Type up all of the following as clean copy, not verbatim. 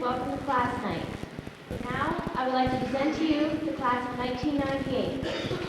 welcome to Class Night. Now, I would like to present to you the class of 1998.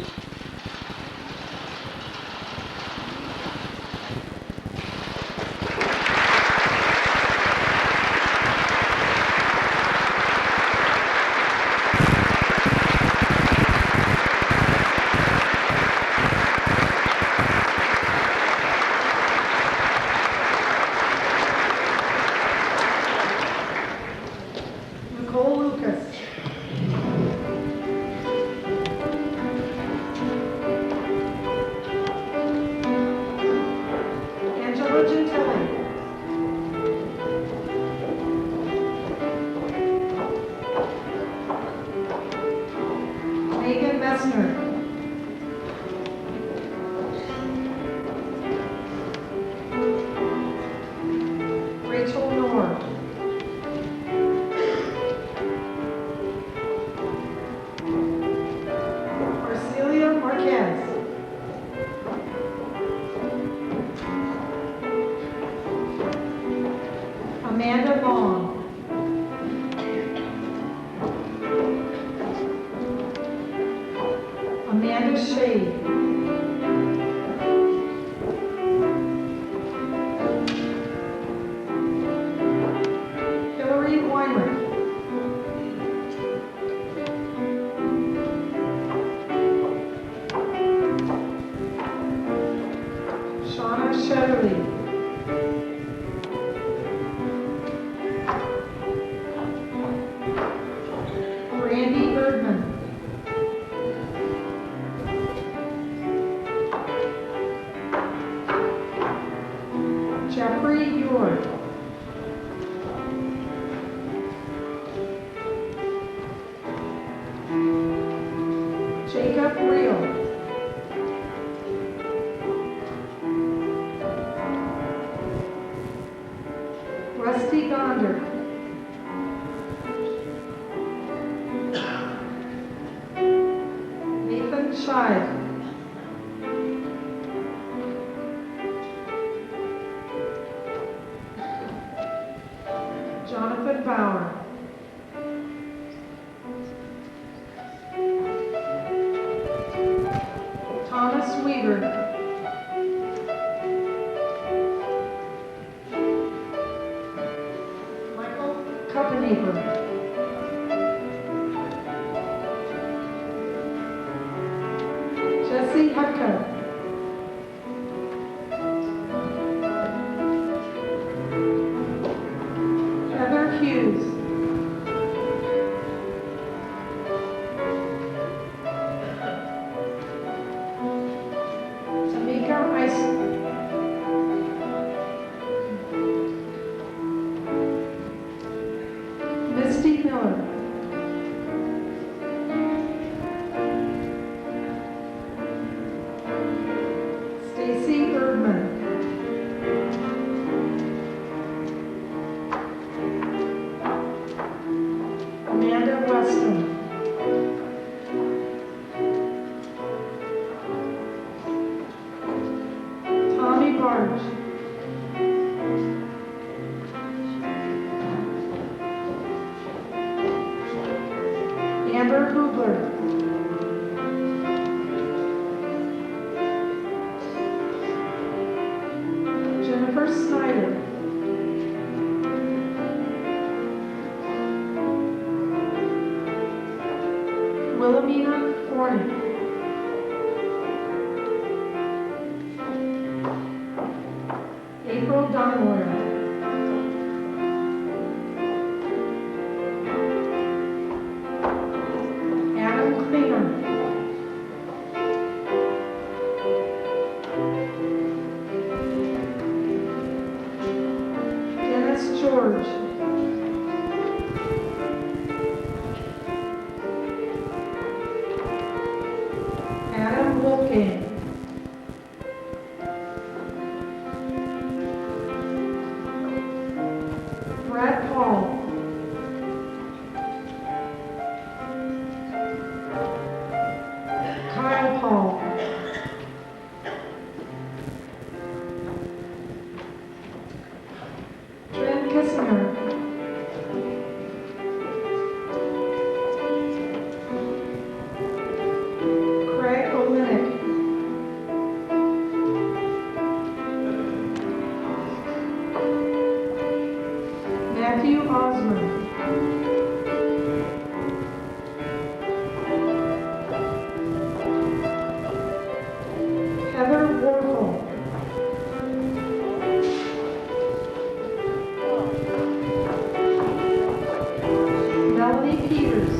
Melanie Peters.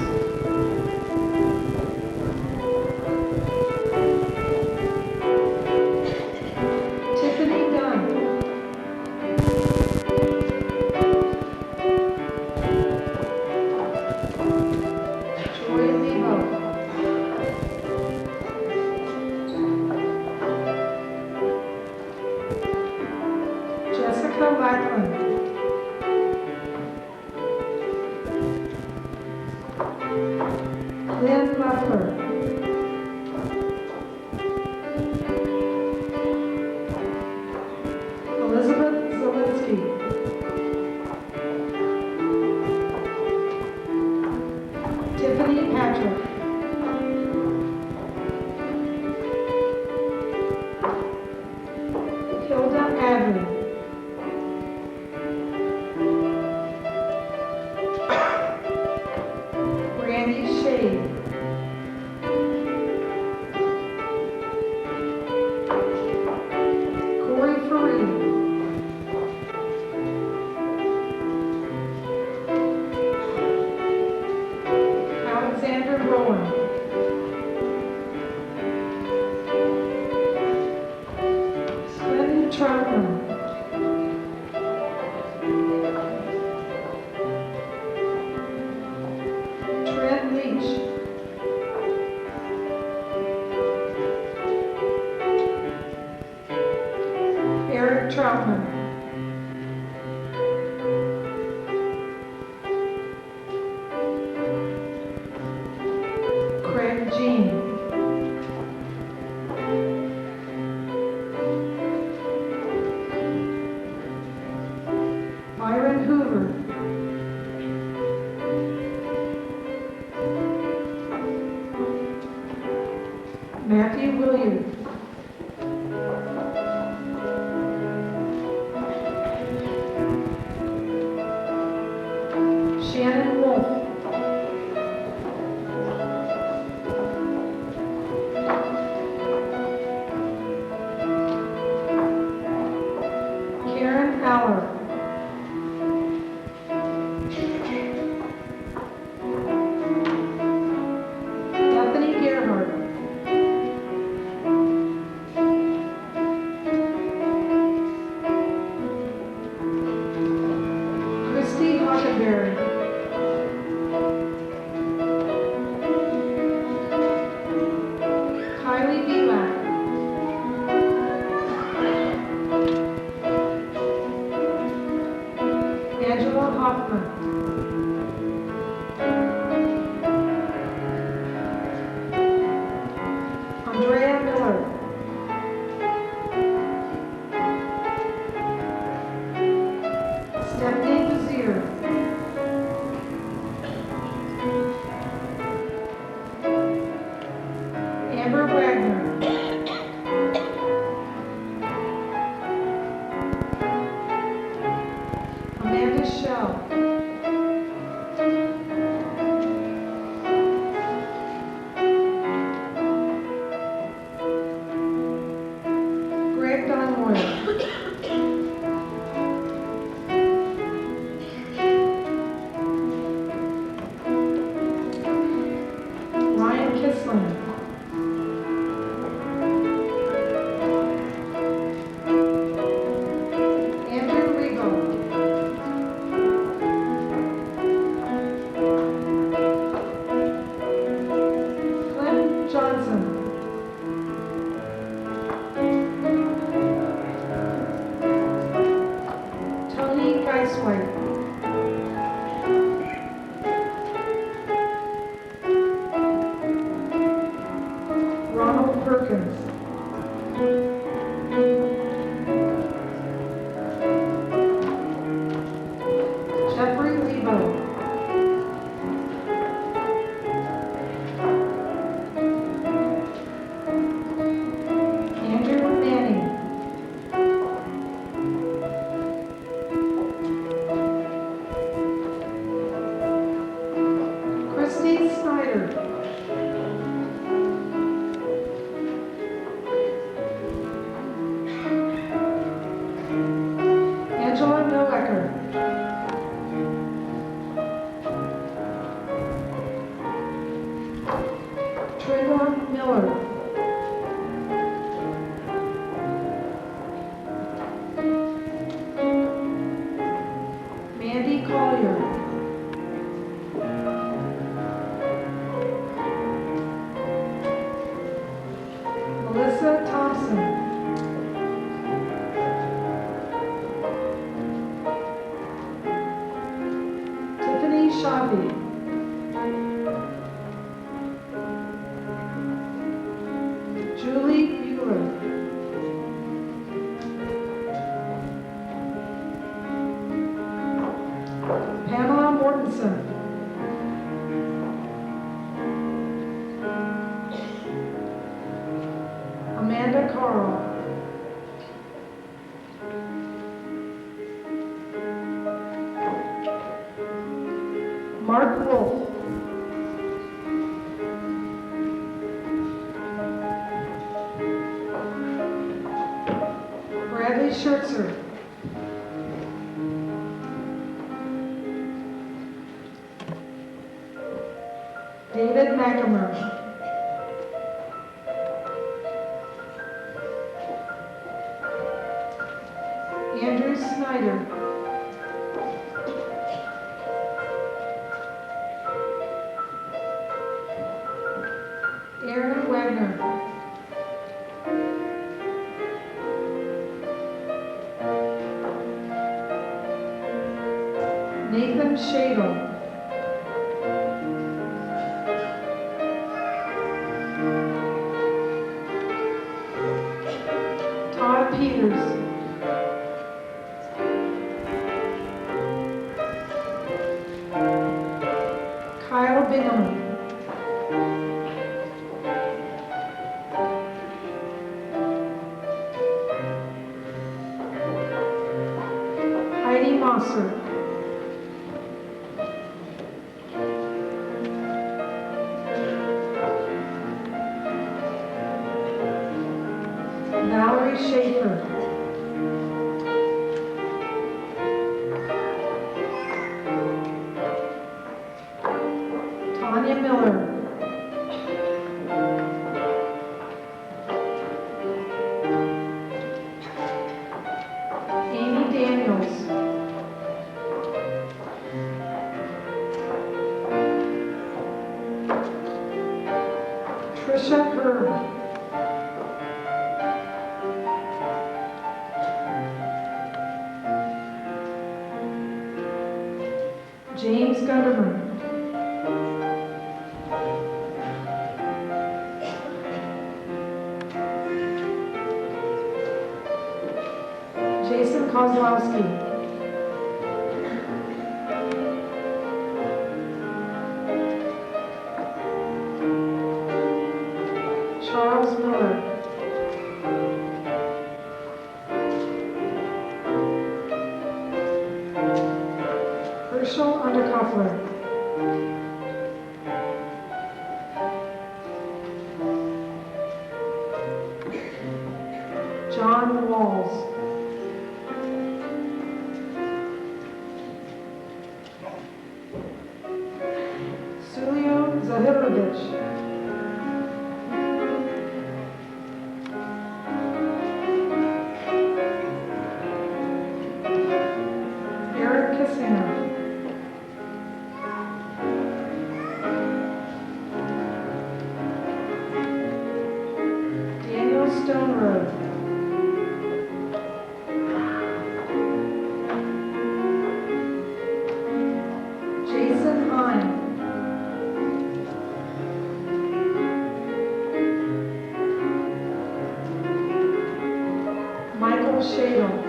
Tiffany Dunn. Joy Lebo. Jessica Lackland. Lynn Muffler. Elizabeth Zielinski. Tiffany Patrick. Hilda Adley. Randy Shade. Corey Fareed. Alexander Rowan. Clinton Trojan. Trent Leach. Eric Troutman. Craig Jean. Myron Hoover. Matthew Williams. Shannon Wolf. Karen Aller. Bethany Gerhardt. Christy Hockenberry. Kylie Belak. Angela Hoffman. Andrea Miller. Stephanie Vizier. Amber Wagner. Amanda Shell. Greg Donmoyer. Ryan Kisling. Andrew Regal. Clint Johnson. Tony Geisweit. Ronald Perkins. Jeffrey Lebo. Andrew Manning. Christy Snyder. Trigger Miller. Mandy Collier. Melissa Thompson. Tiffany Shabby. Julie Bueller. Pamela Mortensen. Amanda Carl. Mark Wolf. Bradley Schertzer. David McEmer. Andrew Snyder. Aaron Wagner. Nathan Shadle. Todd Peters. Kyle Bingham. Heidi Mosser. Valerie Schaefer. Tanya Miller. Amy Daniels. Trisha Herb. James Gunderman. Jason Kozlowski. Charles Miller. Herschel Underkoffler. John Walls. Sulio Zahirovic. Eric Kissinger. Daniel Stone Road. Jason Hine. Michael Shadle.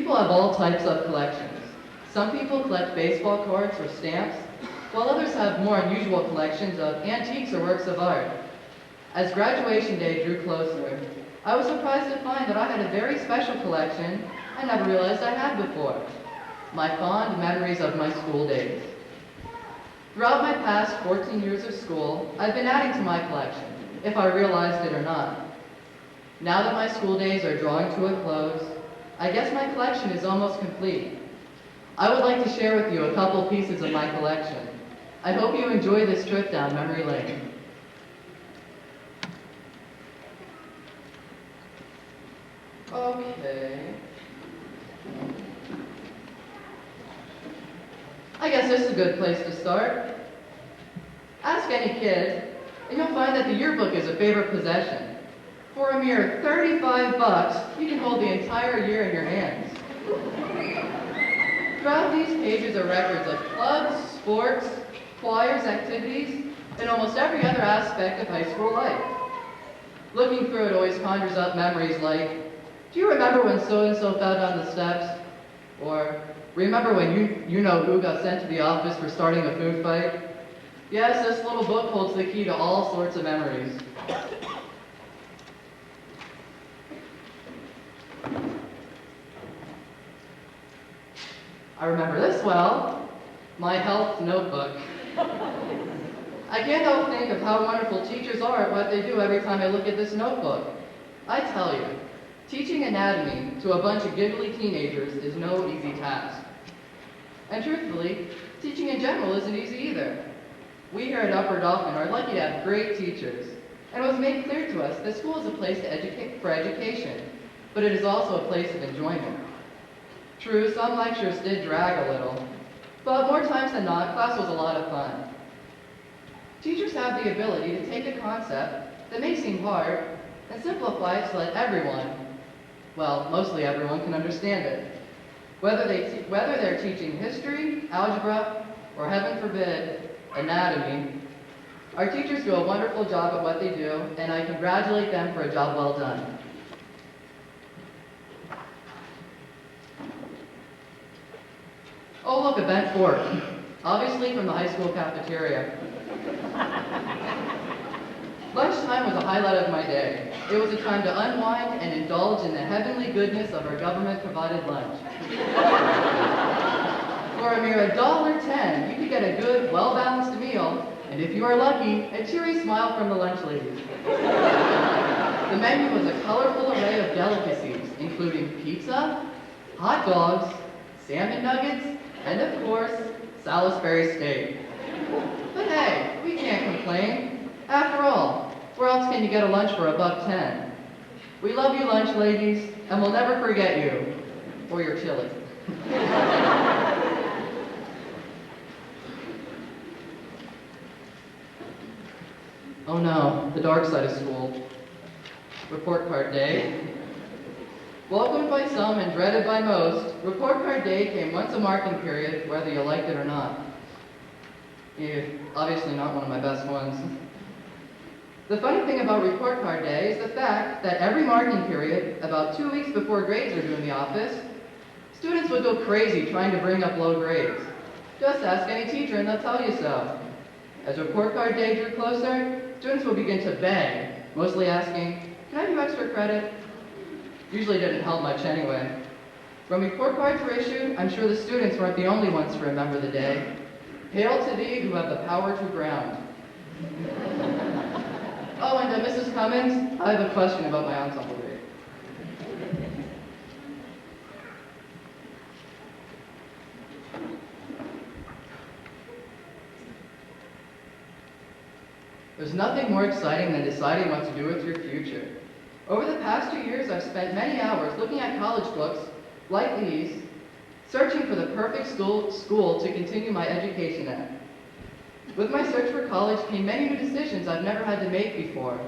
People have all types of collections. Some people collect baseball cards or stamps, while others have more unusual collections of antiques or works of art. As graduation day drew closer, I was surprised to find that I had a very special collection I never realized I had before. My fond memories of my school days. Throughout my past 14 years of school, I've been adding to my collection, if I realized it or not. Now that my school days are drawing to a close, I guess my collection is almost complete. I would like to share with you a couple pieces of my collection. I hope you enjoy this trip down memory lane. Okay. I guess this is a good place to start. Ask any kid, and you'll find that the yearbook is a favorite possession. For a mere 35 bucks, you can hold the entire year in your hands. Throughout these pages are records of clubs, sports, choirs, activities, and almost every other aspect of high school life. Looking through it always conjures up memories like, do you remember when so-and-so fell down the steps? Or, remember when you know who got sent to the office for starting a food fight? Yes, this little book holds the key to all sorts of memories. I remember this well, my health notebook. I can't help think of how wonderful teachers are at what they do every time I look at this notebook. I tell you, teaching anatomy to a bunch of giggly teenagers is no easy task. And truthfully, teaching in general isn't easy either. We here at Upper Dauphin are lucky to have great teachers, and it was made clear to us that school is a place for education, but it is also a place of enjoyment. True, some lectures did drag a little, but more times than not, class was a lot of fun. Teachers have the ability to take a concept that may seem hard and simplify it so that everyone, well, mostly everyone, can understand it. Whether they're teaching history, algebra, or heaven forbid, anatomy, our teachers do a wonderful job at what they do, and I congratulate them for a job well done. Oh look, a bent fork, obviously from the high school cafeteria. Lunchtime was a highlight of my day. It was a time to unwind and indulge in the heavenly goodness of our government-provided lunch. For a mere $1.10, you could get a good, well-balanced meal, and if you are lucky, a cheery smile from the lunch ladies. The menu was a colorful array of delicacies, including pizza, hot dogs, salmon nuggets, and of course, Salisbury steak. But hey, we can't complain. After all, where else can you get a lunch for $1.10? We love you, lunch ladies, and we'll never forget you, or your chili. Oh no, the dark side of school. Report card day. Welcomed by some and dreaded by most, report card day came once a marking period, whether you liked it or not. Obviously not one of my best ones. The funny thing about report card day is the fact that every marking period, about 2 weeks before grades are due in the office, students would go crazy trying to bring up low grades. Just ask any teacher and they'll tell you so. As report card day drew closer, students would begin to beg, mostly asking, "Can I do extra credit?" Usually didn't help much anyway. When report cards were issued, I'm sure the students weren't the only ones to remember the day. Hail to thee who have the power to ground. Oh, and Mrs. Cummings, I have a question about my ensemble grade. There's nothing more exciting than deciding what to do with your future. Over the past 2 years, I've spent many hours looking at college books like these, searching for the perfect school to continue my education at. With my search for college came many new decisions I've never had to make before.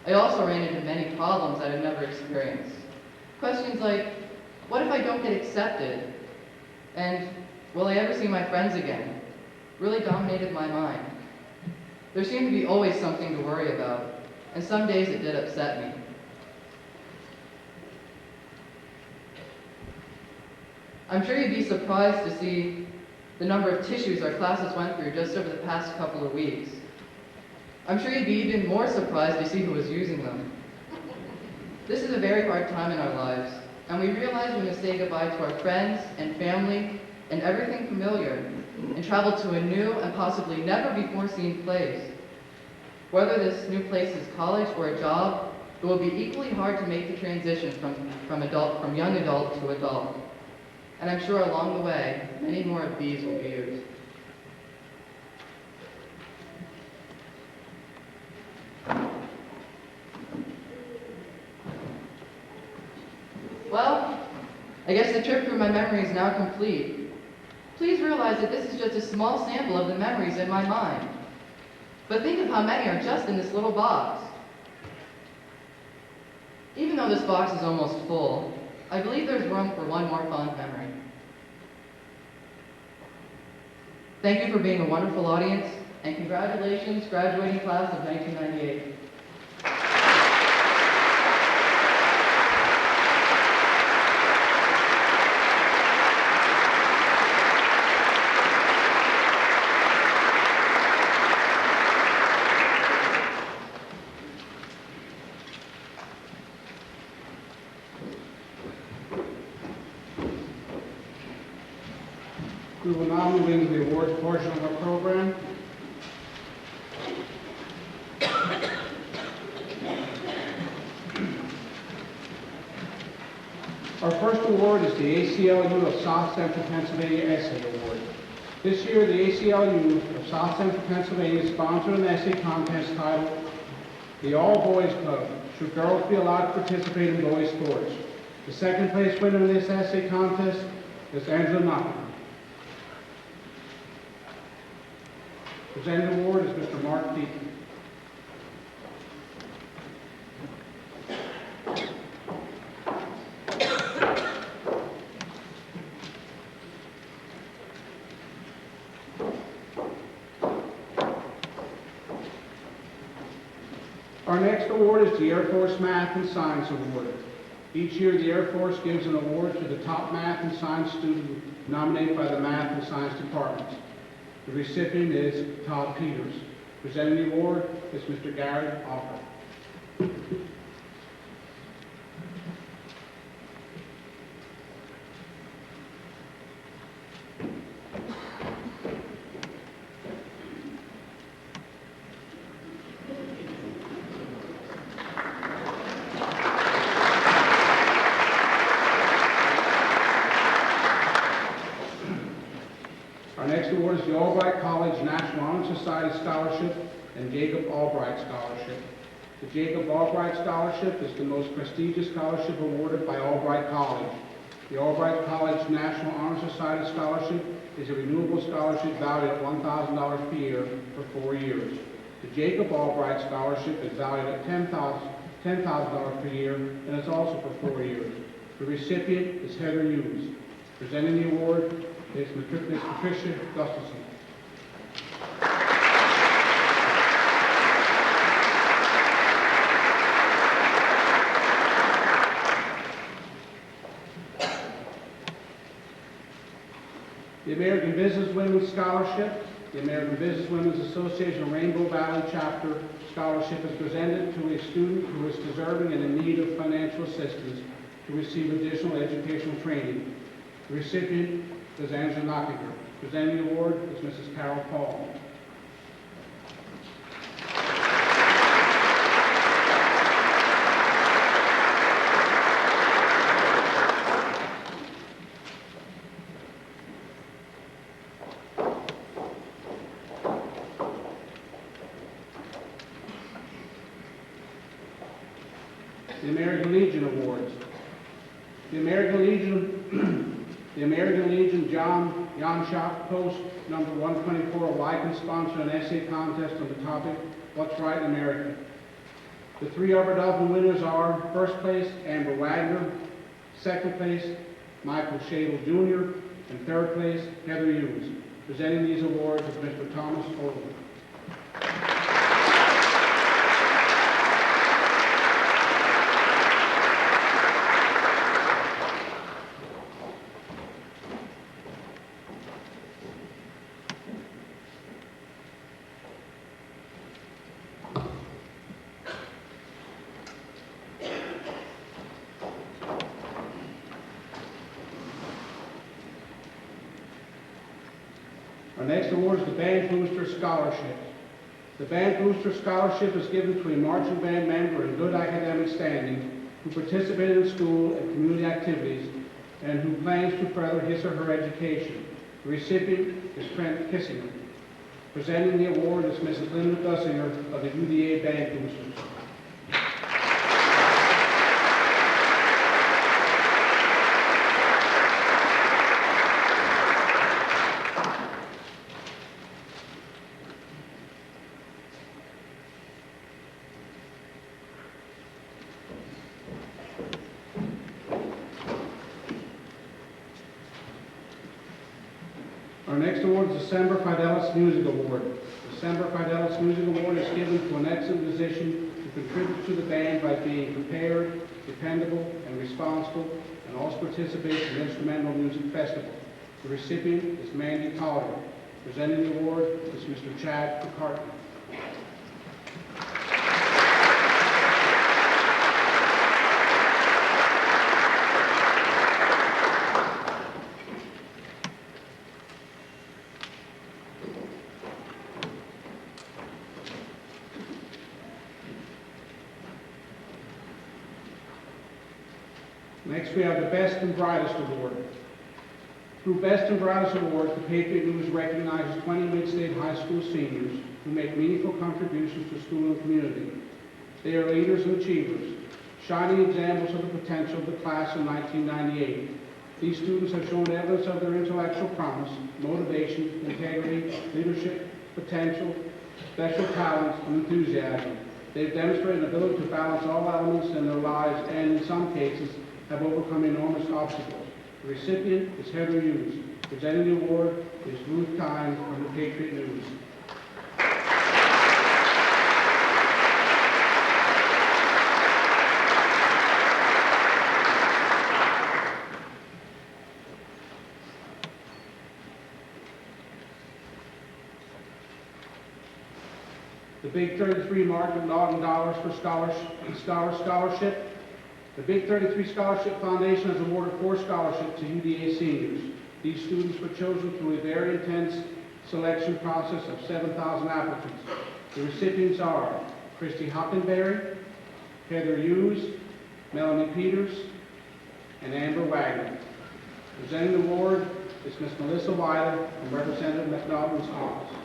I also ran into many problems that I've never experienced. Questions like, what if I don't get accepted? And will I ever see my friends again? Really dominated my mind. There seemed to be always something to worry about, and some days it did upset me. I'm sure you'd be surprised to see the number of tissues our classes went through just over the past couple of weeks. I'm sure you'd be even more surprised to see who was using them. This is a very hard time in our lives, and we realize we must say goodbye to our friends and family and everything familiar and travel to a new and possibly never before seen place. Whether this new place is college or a job, it will be equally hard to make the transition from young adult to adult. And I'm sure along the way, many more of these will be used. Well, I guess the trip through my memory is now complete. Please realize that this is just a small sample of the memories in my mind. But think of how many are just in this little box. Even though this box is almost full, I believe there's room for one more fond memory. Thank you for being a wonderful audience, and congratulations, graduating class of 1998. We will now move into the awards portion of our program. Our first award is the ACLU of South Central Pennsylvania Essay Award. This year, the ACLU of South Central Pennsylvania sponsored an essay contest titled The All Boys Club, Should Girls Be Allowed to Participate in Boys Sports? The second place winner in this essay contest is Angela Knocker. Presenting the award is Mr. Mark Deaton. Our next award is the Air Force Math and Science Award. Each year, the Air Force gives an award to the top math and science student nominated by the Math and Science departments. The recipient is Todd Peters. Presenting the award is Mr. Gary Offer. Our next award is the Albright College National Honor Society Scholarship and Jacob Albright Scholarship. The Jacob Albright Scholarship is the most prestigious scholarship awarded by Albright College. The Albright College National Honor Society Scholarship is a renewable scholarship valued at $1,000 per year for 4 years. The Jacob Albright Scholarship is valued at $10,000 per year and is also for 4 years. The recipient is Heather Hughes. Presenting the award is Ms. Patricia Gustafson. The American Business Women's Scholarship. The American Business Women's Association Rainbow Valley Chapter Scholarship is presented to a student who is deserving and in need of financial assistance to receive additional educational training. The recipient is Angela Knockinger. Presenting the award is Mrs. Carol Paul. The American Legion Awards. The American Legion John Yanshock Post number 124 Why can sponsor an essay contest on the topic, What's Right in America? The 3 Arbor Dolphin winners are first place, Amber Wagner, second place, Michael Shadle Jr., and third place, Heather Hughes. Presenting these awards is Mr. Thomas Oldham. Our next award is the Band Booster Scholarship. The Band Booster Scholarship is given to a marching band member in good academic standing who participated in school and community activities and who plans to further his or her education. The recipient is Trent Kissinger. Presenting the award is Mrs. Linda Dussinger of the UDA Band Boosters. Our next award is the Semper Fidelis Music Award. The Semper Fidelis Music Award is given to an excellent musician who contributes to the band by being prepared, dependable, and responsible, and also participates in instrumental music festivals. The recipient is Mandy Collier. Presenting the award is Mr. Chad McCartney. Next, we have the Best and Brightest Award. Through Best and Brightest Awards, the Patriot News recognizes 20 Mid-State High School seniors who make meaningful contributions to school and community. They are leaders and achievers, shining examples of the potential of the class of 1998. These students have shown evidence of their intellectual promise, motivation, integrity, leadership, potential, special talents, and enthusiasm. They've demonstrated an ability to balance all elements in their lives and, in some cases, have overcome enormous obstacles. The recipient is Heather Hughes. Presenting the award is Ruth Kine from the Patriot News. The Big 33 Margaret Naughton Dollars for Scholarship. The Big 33 Scholarship Foundation has awarded 4 scholarships to UDA seniors. These students were chosen through a very intense selection process of 7,000 applicants. The recipients are Christy Hockenberry, Heather Hughes, Melanie Peters, and Amber Wagner. Presenting the award is Ms. Melissa Wilder from Representative McNaughton's office.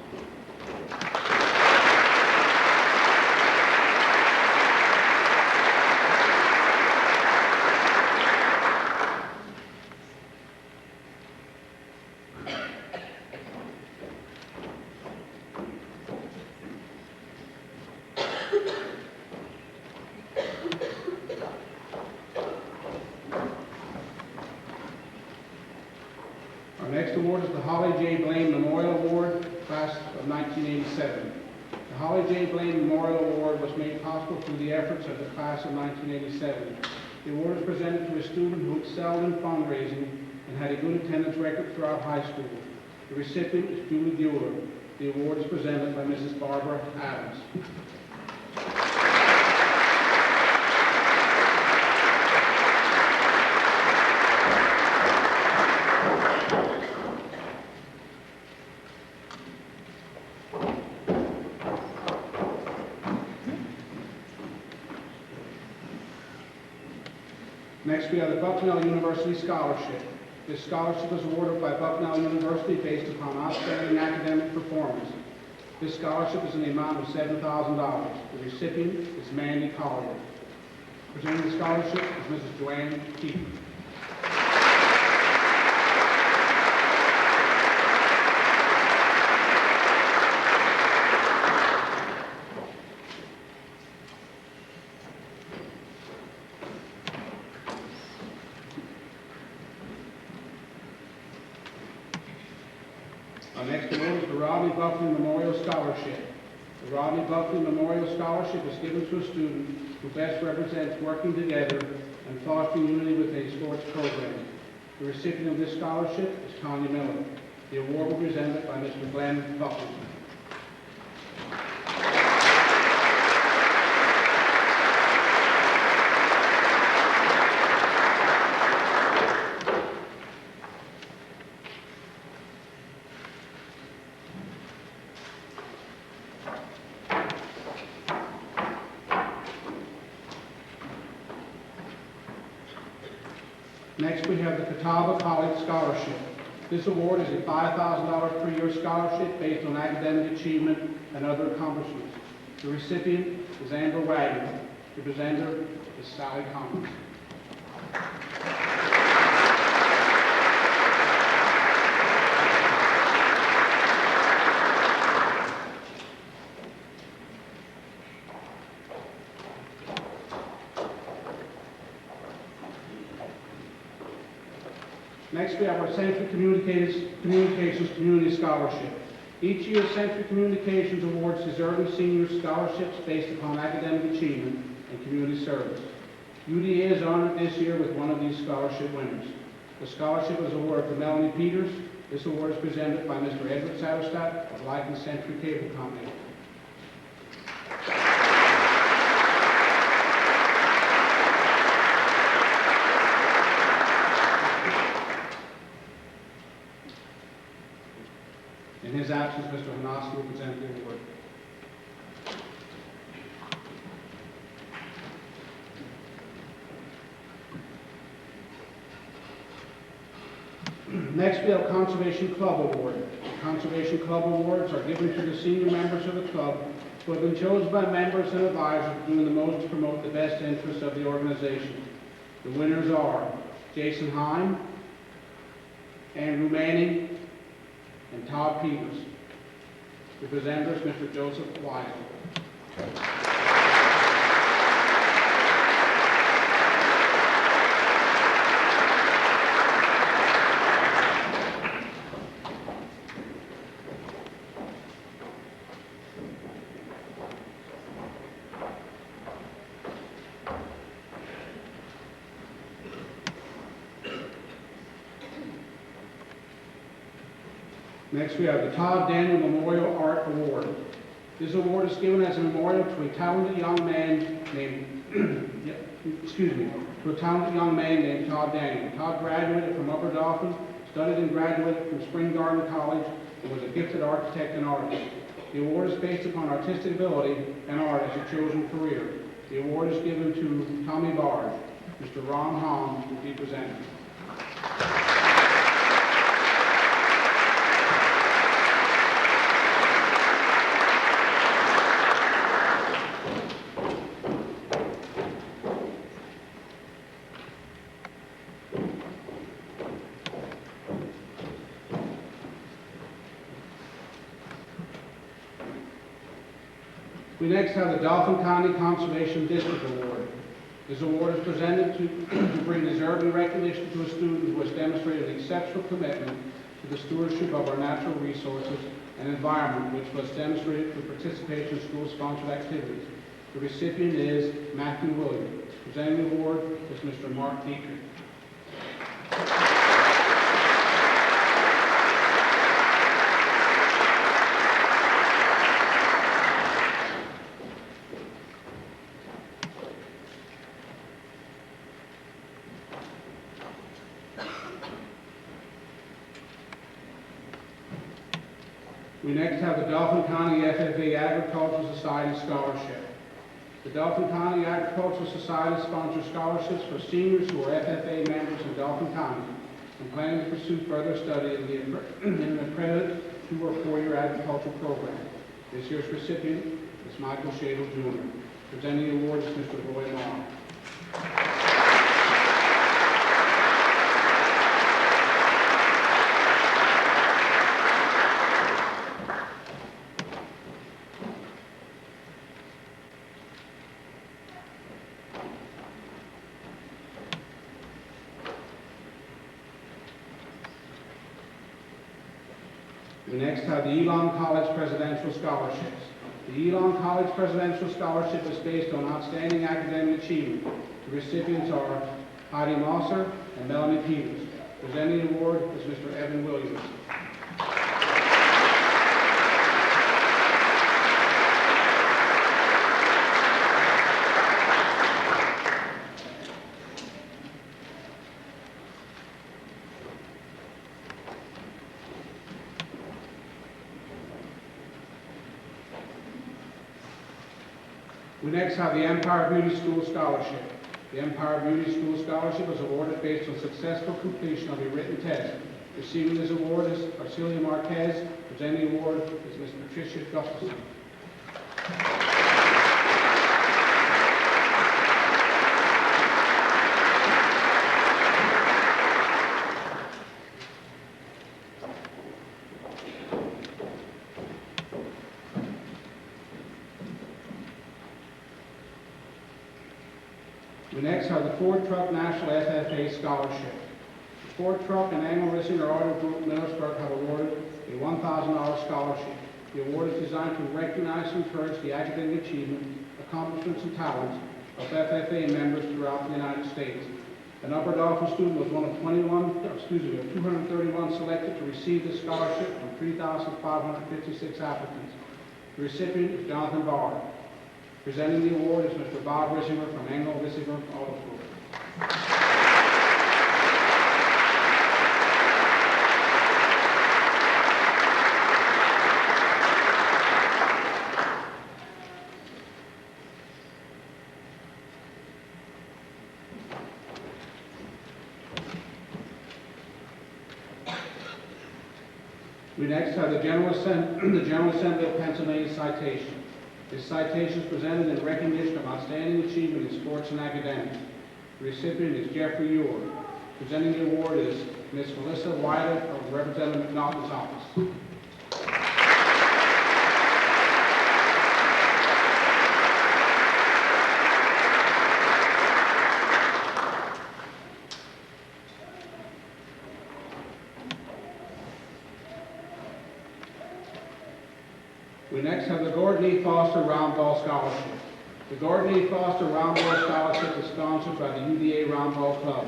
Our next award is the Holly J. Blaine Memorial Award, Class of 1987. The Holly J. Blaine Memorial Award was made possible through the efforts of the Class of 1987. The award is presented to a student who excelled in fundraising and had a good attendance record throughout high school. The recipient is Julie Bueller. The award is presented by Mrs. Barbara Adams. Next, we have the Bucknell University Scholarship. This scholarship is awarded by Bucknell University based upon outstanding academic performance. This scholarship is in the amount of $7,000. The recipient is Mandy Collier. Presenting the scholarship is Mrs. Joanne Keeper. Our next award is the Rodney Buckley Memorial Scholarship. The Rodney Buckley Memorial Scholarship is given to a student who best represents working together and fostering unity within a sports program. The recipient of this scholarship is Tanya Miller. The award will be presented by Mr. Glenn Buckley. Next, we have the Catawba College Scholarship. This award is a $5,000 per year scholarship based on academic achievement and other accomplishments. The recipient is Amber Wagner. The presenter is Sally Collins. Next, we have our Century Communications Community Scholarship. Each year, Century Communications awards deserving seniors scholarships based upon academic achievement and community service. UDA is honored this year with one of these scholarship winners. The scholarship is awarded to Melanie Peters. This award is presented by Mr. Edward Satterstadt of Life and Century Cable Company. In his absence, Mr. Hanoski will present the award. Next, we have Conservation Club Award. Conservation Club Awards are given to the senior members of the club who have been chosen by members and advisors doing the most to promote the best interests of the organization. The winners are Jason Heim, Andrew Manning, and Todd Peters. The presenters, Mr. Joseph Weisel. Next, we have the Todd Daniel Memorial Art Award. This award is given as a memorial to a talented young man named, Todd Daniel. Todd graduated from Upper Dauphin, studied and graduated from Spring Garden College, and was a gifted architect and artist. The award is based upon artistic ability and art as a chosen career. The award is given to Tommy Bard. Mr. Ron Hahn will be presented. We next have the Dauphin County Conservation District Award. This award is presented to bring deserving recognition to a student who has demonstrated exceptional commitment to the stewardship of our natural resources and environment, which was demonstrated through participation in school-sponsored activities. The recipient is Matthew Williams. Presenting the award is Mr. Mark Dietrich. We next have the Dauphin County FFA Agricultural Society Scholarship. The Dauphin County Agricultural Society sponsors scholarships for seniors who are FFA members in Dauphin County and planning to pursue further study in an accredited 2- or 4-year agricultural program. This year's recipient is Michael Shadle Jr. Presenting the award is Mr. Roy Long. We next have the Elon College Presidential Scholarships. The Elon College Presidential Scholarship is based on outstanding academic achievement. The recipients are Heidi Mosser and Melanie Peters. Presenting the award is Mr. Evan Williams. We next have the Empire Beauty School Scholarship. The Empire Beauty School Scholarship is awarded based on successful completion of a written test. Receiving this award is Arcelia Marquez. Presenting the award is Ms. Patricia Gustafson. We next have the Ford Truck National FFA Scholarship. The Ford Truck and Anglo Rissinger Auto Group Millersburg have awarded a $1,000 scholarship. The award is designed to recognize and encourage the academic achievement, accomplishments, and talents of FFA members throughout the United States. An Upper Dauphin student was one of 231 selected to receive this scholarship from 3,556 applicants. The recipient is Jonathan Barr. Presenting the award is Mr. Bob Rissinger from Anglo Rissinger Auto Group. We next have the General Assembly of Pennsylvania citation. This citation is presented in recognition of outstanding achievement in sports and academics. The recipient is Jeffrey Ewell. Presenting the award is Ms. Melissa Wilder of Representative McNaughton's office. We next have the Gordon E. Foster Roundball Scholarship. The Gordon E. Foster Roundball Scholarship is sponsored by the UDA Roundball Club.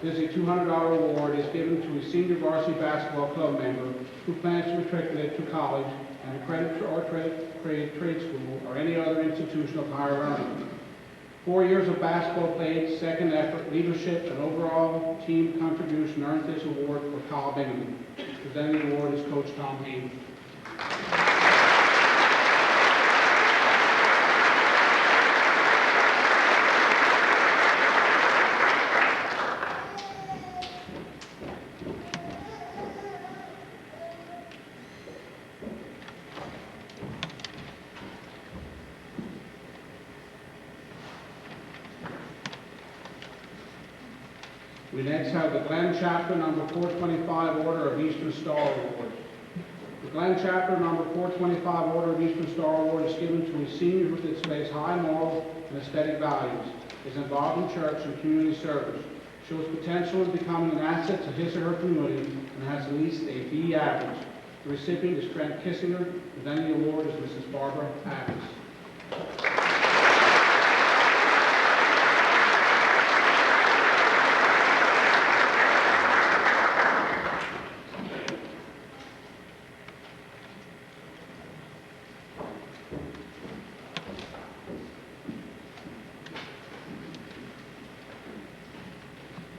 This is a $200 award is given to a senior varsity basketball club member who plans to matriculate to college and accredited or trade school or any other institution of higher learning. 4 years of basketball played, second effort, leadership, and overall team contribution earned this award for Kyle Bingham. Presenting the award is Coach Tom Haynes. We next have the Glenn Chapter number 425 Order of Eastern Star Award. The Glenn Chapter number 425 Order of Eastern Star Award is given to a senior who displays high moral and aesthetic values, is involved in church and community service, shows potential in becoming an asset to his or her community, and has at least a B average. The recipient is Trent Kissinger. Presenting the award is Mrs. Barbara Adams.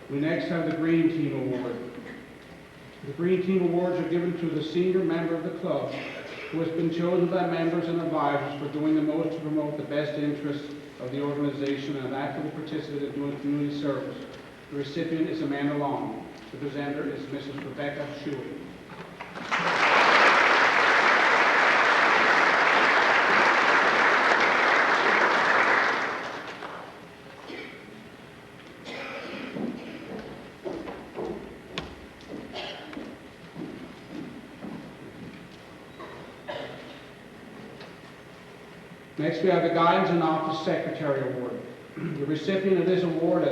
We next have the Green Team Award. The Green Team Awards are given to the senior member of the club who has been chosen by members and advisors for doing the most to promote the best interests of the organization and actively participated in doing community service. The recipient is Amanda Long. The presenter is Mrs. Rebecca Shuey. Next, we have the Guidance and Office Secretary Award. The recipient of this award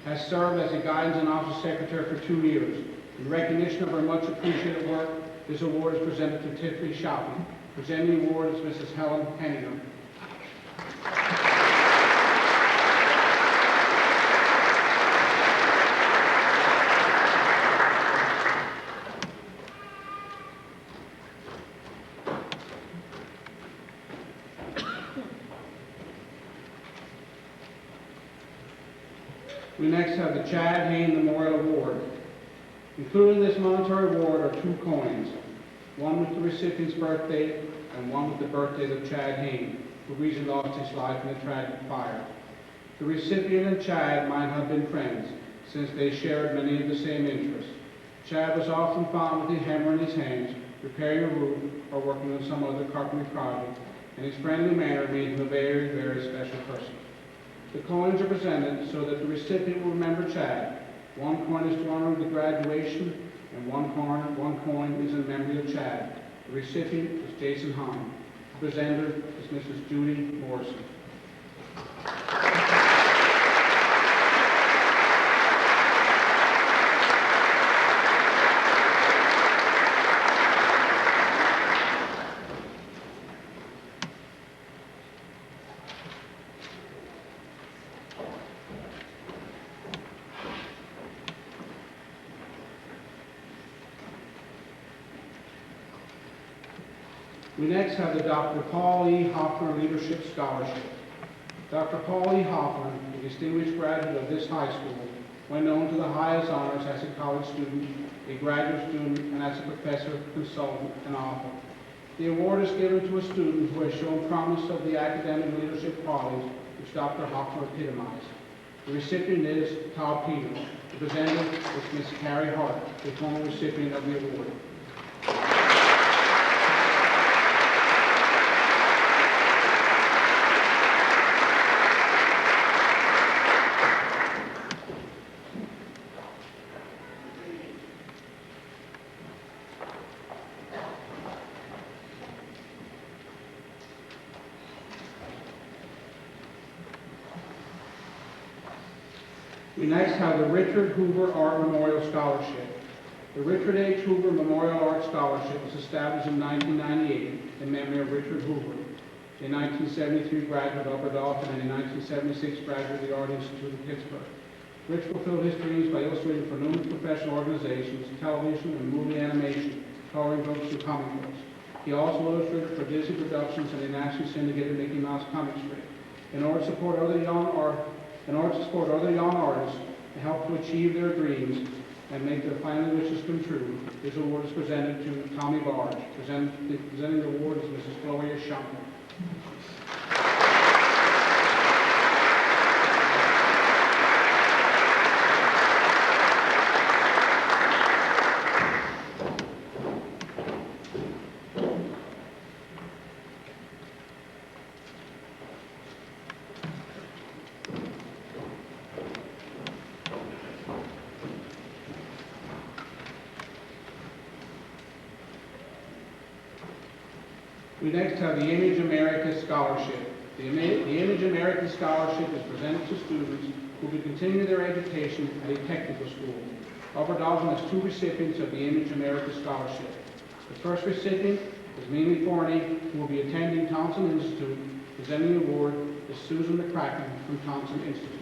has served as a Guidance and Office Secretary for 2 years. In recognition of her much appreciated work, this award is presented to Tiffany Shopping. Presenting the award is Mrs. Helen Henninger. We next have the Chad Hayne Memorial Award. Included in this monetary award are 2 coins, one with the recipient's birthday and one with the birthday of Chad Hayne, who recently lost his life in a tragic fire. The recipient and Chad might have been friends, since they shared many of the same interests. Chad was often found with a hammer in his hands, repairing a roof or working on some other carpentry project, and his friendly manner made him a very, very special person. The coins are presented so that the recipient will remember Chad. One coin is to honor the graduation, and one coin is in memory of Chad. The recipient is Jason Hahn. The presenter is Mrs. Judy Morrison. We next have the Dr. Paul E. Hoffner Leadership Scholarship. Dr. Paul E. Hoffner, a distinguished graduate of this high school, went on to the highest honors as a college student, a graduate student, and as a professor, consultant, and author. The award is given to a student who has shown promise of the academic leadership qualities which Dr. Hoffner epitomized. The recipient is Todd Peters. The presenter is Ms. Carrie Hart, the former recipient of the award. We next have the Richard Hoover Art Memorial Scholarship. The Richard H. Hoover Memorial Art Scholarship was established in 1998 in memory of Richard Hoover, a 1973 graduate of Upper Dauphin and a 1976 graduate of the Art Institute of Pittsburgh. Rich fulfilled his dreams by illustrating for numerous professional organizations, television and movie animation, coloring books, and comic books. He also illustrated for Disney Productions and a nationally syndicated Mickey Mouse comic strip. In order to support other young artists and help to achieve their dreams and make their final wishes come true, this award is presented to Tommy Barge. Presenting the award is Mrs. Gloria Shumpert. We next have the Image America Scholarship. The Image America Scholarship is presented to students who will be continuing their education at a technical school. Upper Dauphin has two recipients of the Image America Scholarship. The first recipient is Mimi Forney, who will be attending Thompson Institute. Presenting the award is Susan McCracken from Thompson Institute.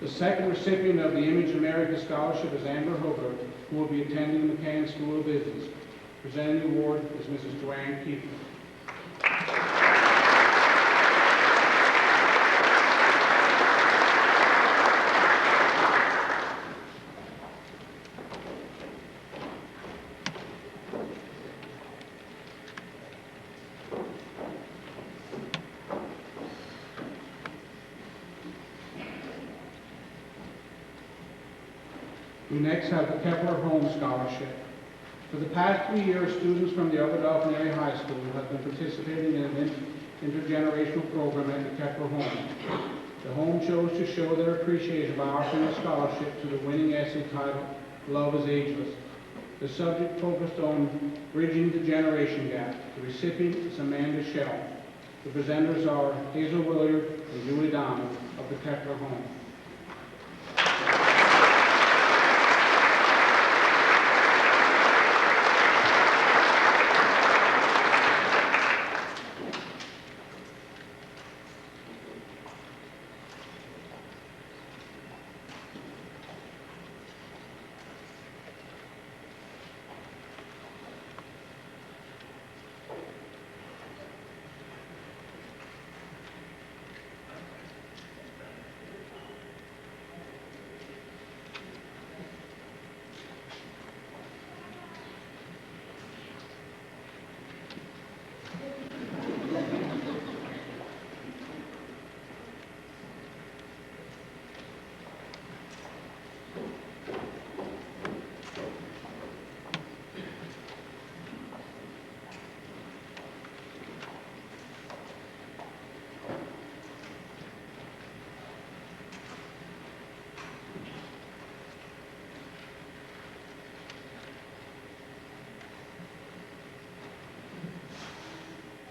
The second recipient of the Image America Scholarship is Amber Hoover, who will be attending the McCann School of Business. Presenting the award is Mrs. Joanne Keefer. We next have the Kepler Home Scholarship. For the past 3 years, students from the Upper Dauphin Area High School have been participating in an intergenerational program at the Kepler Home. The home chose to show their appreciation by offering a scholarship to the winning essay titled, Love is Ageless. The subject focused on bridging the generation gap. The recipient is Amanda Shell. The presenters are Hazel Willard and Julie Dahmer of the Kepler Home.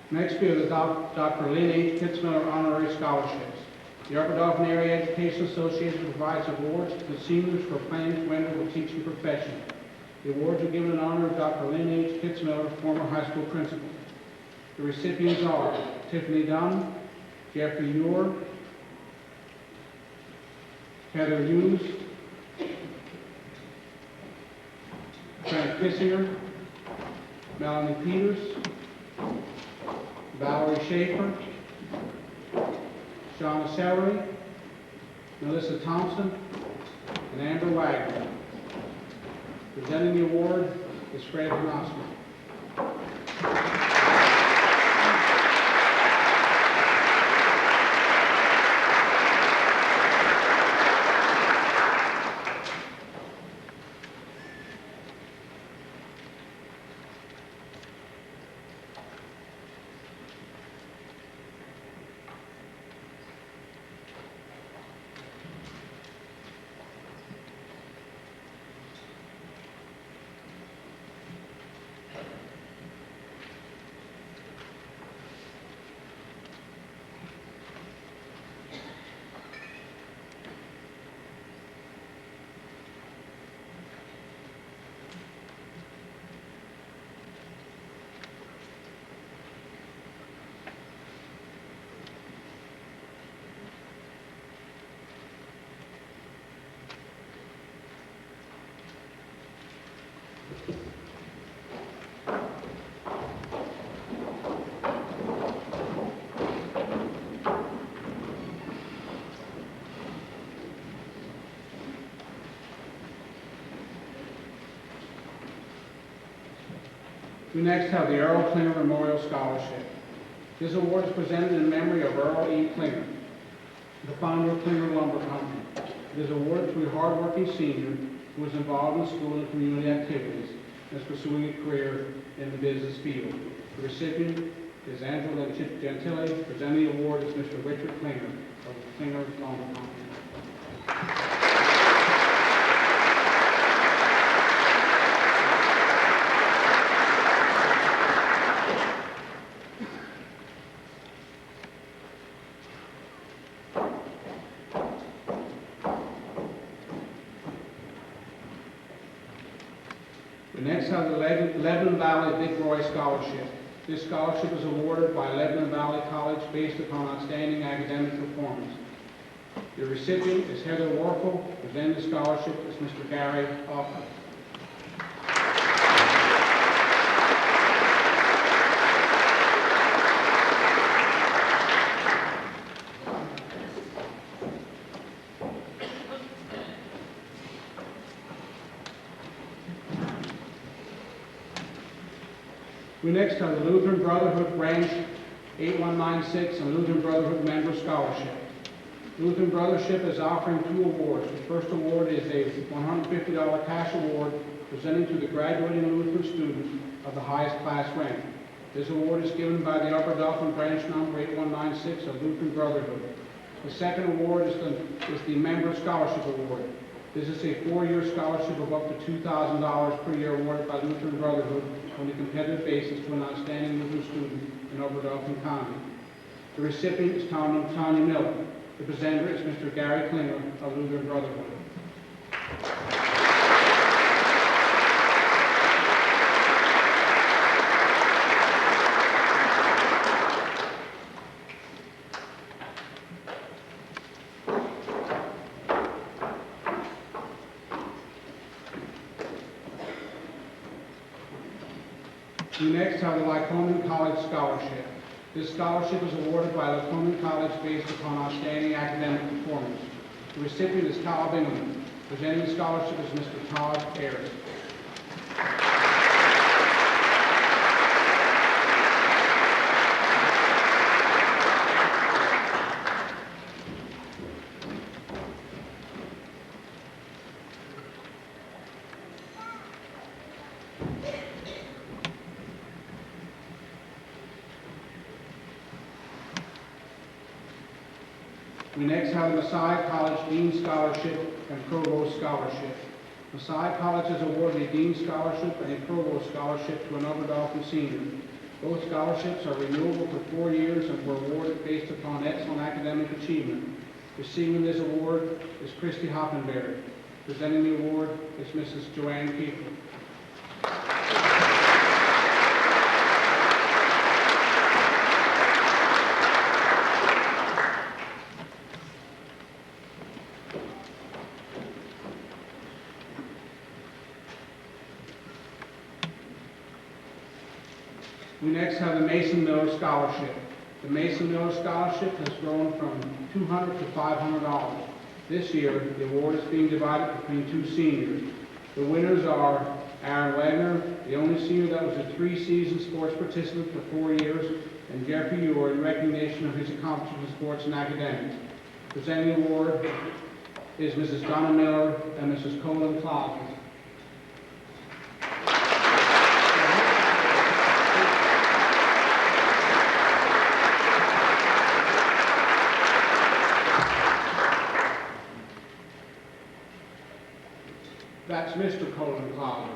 Next, we have the Dr. Lynn H. Kitzmiller Honorary Scholarships. The Upper Dauphin Area Education Association provides awards to seniors for planning to enter the teaching profession. The awards are given in honor of Dr. Lynn H. Kitzmiller, former high school principal. The recipients are Tiffany Dunn, Jeffrey Ewer, Heather Hughes, Frank Kissinger, Melanie Peters, Valerie Schaefer, Shauna Sellery, Melissa Thompson, and Amber Wagner. Presenting the award is Fred Hnosman. We next have the Earl Klinger Memorial Scholarship. This award is presented in memory of Earl E. Klinger, the founder of Klinger Lumber Company. It is awarded to a hardworking senior who was involved in school and community activities and is pursuing a career in the business field. The recipient is Angela Gentile. Presenting the award is Mr. Richard Klinger of Klinger Lumber Company. We next have the Lebanon Valley Dick Roy Scholarship. This scholarship is awarded by Lebanon Valley College based upon outstanding academic performance. The recipient is Heather Warfel. Presenting the scholarship is Mr. Gary Hoffman. We next have the Lutheran Brotherhood Branch 8196 and Lutheran Brotherhood Member Scholarship. Lutheran Brothership is offering two awards. The first award is a $150 cash award presenting to the graduating Lutheran student of the highest class rank. This award is given by the Upper Dauphin Branch number 8196 of Lutheran Brotherhood. The second award is the Member Scholarship Award. This is a 4-year scholarship of up to $2,000 per year awarded by Lutheran Brotherhood on a competitive basis to an outstanding Lutheran student in Upper Dauphin County. The recipient is Tanya Miller. The presenter is Mr. Gary Klinger of Lutheran Brotherhood. We next have the Lycoming College Scholarship. This scholarship is awarded by Lycoming College based upon outstanding academic performance. The recipient is Kyle Bingham. Presenting the scholarship is Mr. Todd Ayers. We next have the Messiah College Dean Scholarship and Provost Scholarship. Messiah College has awarded a Dean Scholarship and a Provost Scholarship to an Upper Dauphin senior. Both scholarships are renewable for 4 years and were awarded based upon excellent academic achievement. Receiving this award is Christy Hoppenberry. Presenting the award is Mrs. Joanne Kiefer. We next have the Mason Miller Scholarship. The Mason Miller Scholarship has grown from $200 to $500. This year, the award is being divided between 2 seniors. The winners are Aaron Wagner, the only senior that was a 3-season sports participant for 4 years, and Jeffrey Ewer in recognition of his accomplishments in sports and academics. Presenting the award is Mrs. Donna Miller and Mrs. Colin Clausen. That's Mr. Colin Clausen.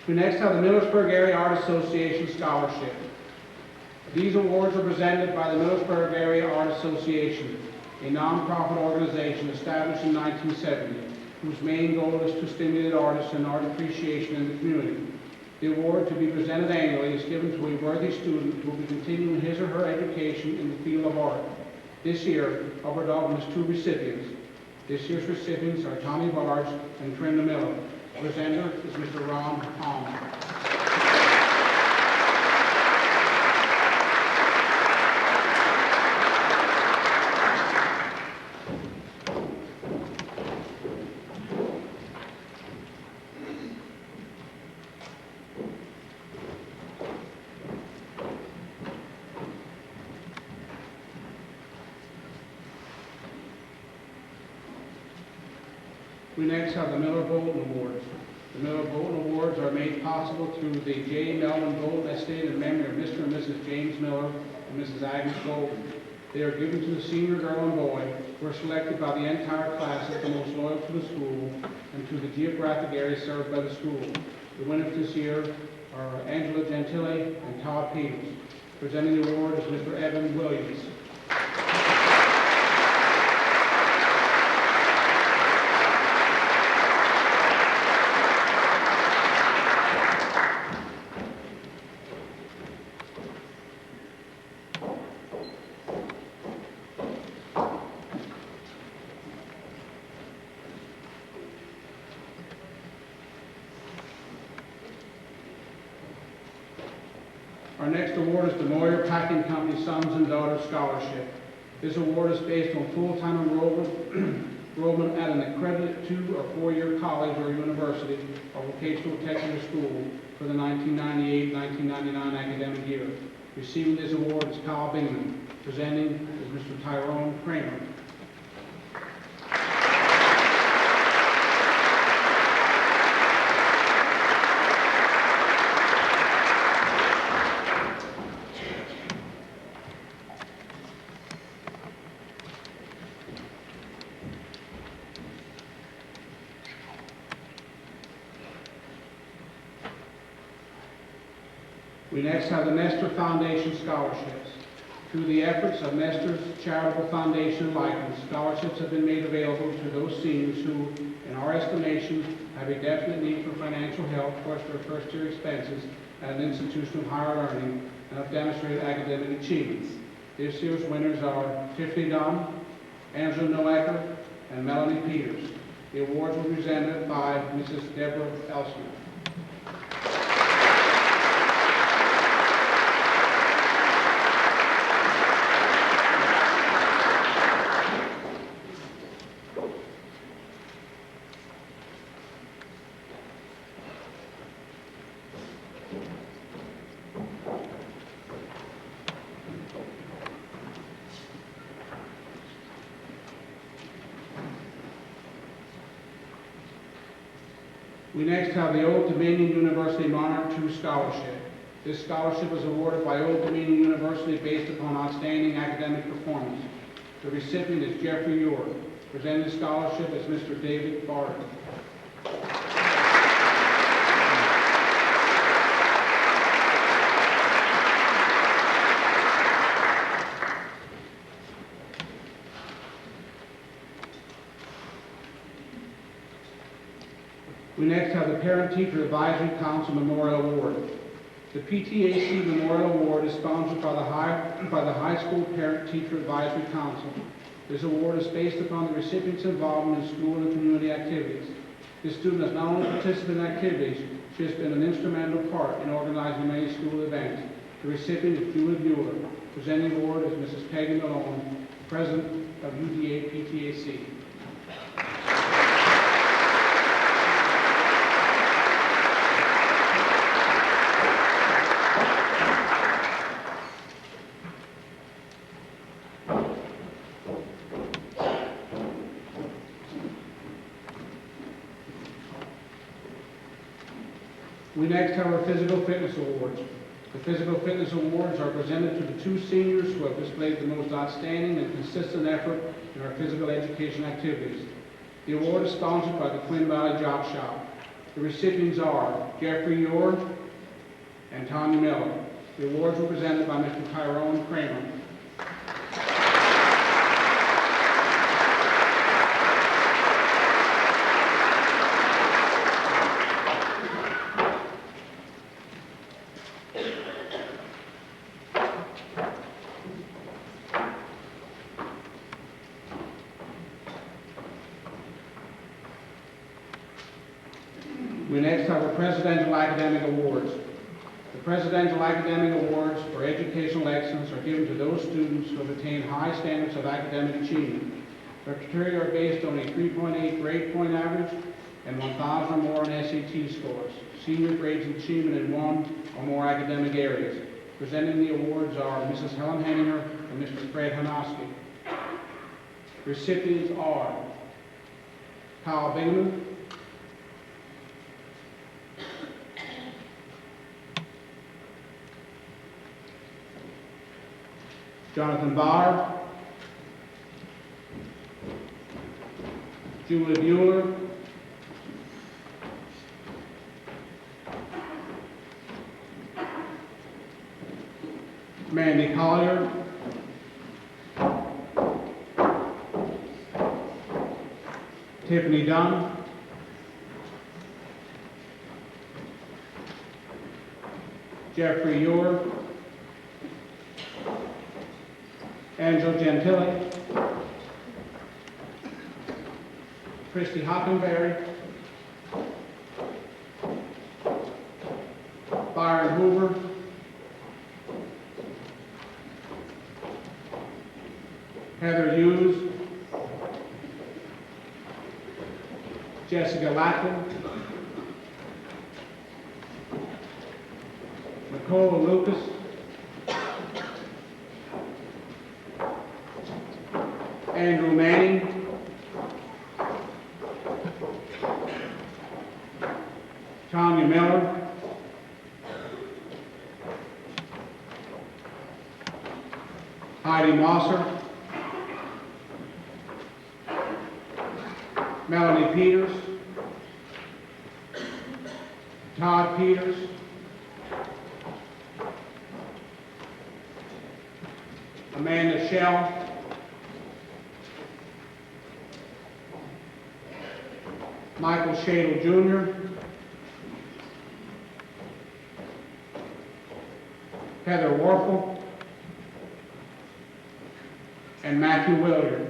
We next have the Millersburg Area Art Association Scholarship. These awards are presented by the Millersburg Area Art Association, a nonprofit organization established in 1970, whose main goal is to stimulate artists and art appreciation in the community. The award, to be presented annually, is given to a worthy student who will be continuing his or her education in the field of art. This year, Upper Dalton has 2 recipients. This year's recipients are Tommy Barge and Trina Miller. Presenter is Mr. Ron Palmer. We next have the Miller Bolton Awards. The Miller Bolton Awards are made possible through the J. Melvin Bolton Estate in memory of Mr. and Mrs. James Miller and Mrs. Agnes Bolton. They are given to the senior girl and boy who are selected by the entire class as the most loyal to the school and to the geographic area served by the school. The winners this year are Angela Gentile and Todd Peters. Presenting the award is Mr. Evan Williams. Our next award is the Moyer Packing Company Sons and Daughters Scholarship. This award is based on full-time enrollment at an accredited 2- or 4-year college or university or vocational technical school for the 1998-1999 academic year. Receiving this award is Kyle Bingman. Presenting is Mr. Tyrone Kramer. We next have the Nestor Foundation Scholarships. Through the efforts of Nestor's Charitable Foundation License, scholarships have been made available to those seniors who, in our estimation, have a definite need for financial help towards their first-year expenses at an institution of higher learning and have demonstrated academic achievements. This year's winners are Tiffany Dunn, Angela Noacker, and Melanie Peters. The awards were presented by Mrs. Deborah Elsman. We next have the Old Dominion University Monarch II Scholarship. This scholarship is awarded by Old Dominion University based upon outstanding academic performance. The recipient is Jeffrey York. Presenting the scholarship is Mr. David Barton. We next have the Parent-Teacher Advisory Council Memorial Award. The PTAC Memorial Award is sponsored by the High School Parent-Teacher Advisory Council. This award is based upon the recipient's involvement in school and community activities. This student has not only participated in activities, she has been an instrumental part in organizing many school events. The recipient is Julie Mueller. Presenting the award is Mrs. Peggy Malone, President of UDA PTAC. We next have our Physical Fitness Awards. The Physical Fitness Awards are presented to the 2 seniors who have displayed the most outstanding and consistent effort in our physical education activities. The award is sponsored by the Twin Valley Job Shop. The recipients are Jeffrey York and Tanya Miller. The awards were presented by Mr. Tyrone Kramer. We next have our Presidential Academic Awards. The Presidential Academic Awards for educational excellence are given to those students who have attained high standards of academic achievement. Their criteria are based on a 3.8 grade point average and 1,000 or more in SAT scores. Senior grades achievement in 1 or more academic areas. Presenting the awards are Mrs. Helen Henninger and Mr. Fred Hanoski. Recipients are Kyle Bingaman, Jonathan Bauer, Julie Bueller, Mandy Collier, Tiffany Dunn, Jeffrey York, Angela Gentili, Christy Hockenberry, Byron Hoover, Heather Hughes, Jessica Latin, Nicole Lucas, Andrew Manning, Tanya Miller, Heidi Mosser, Melanie Peters, Todd Peters, Amanda Shell, Michael Shadle Jr., Heather Warfel, and Matthew Williard.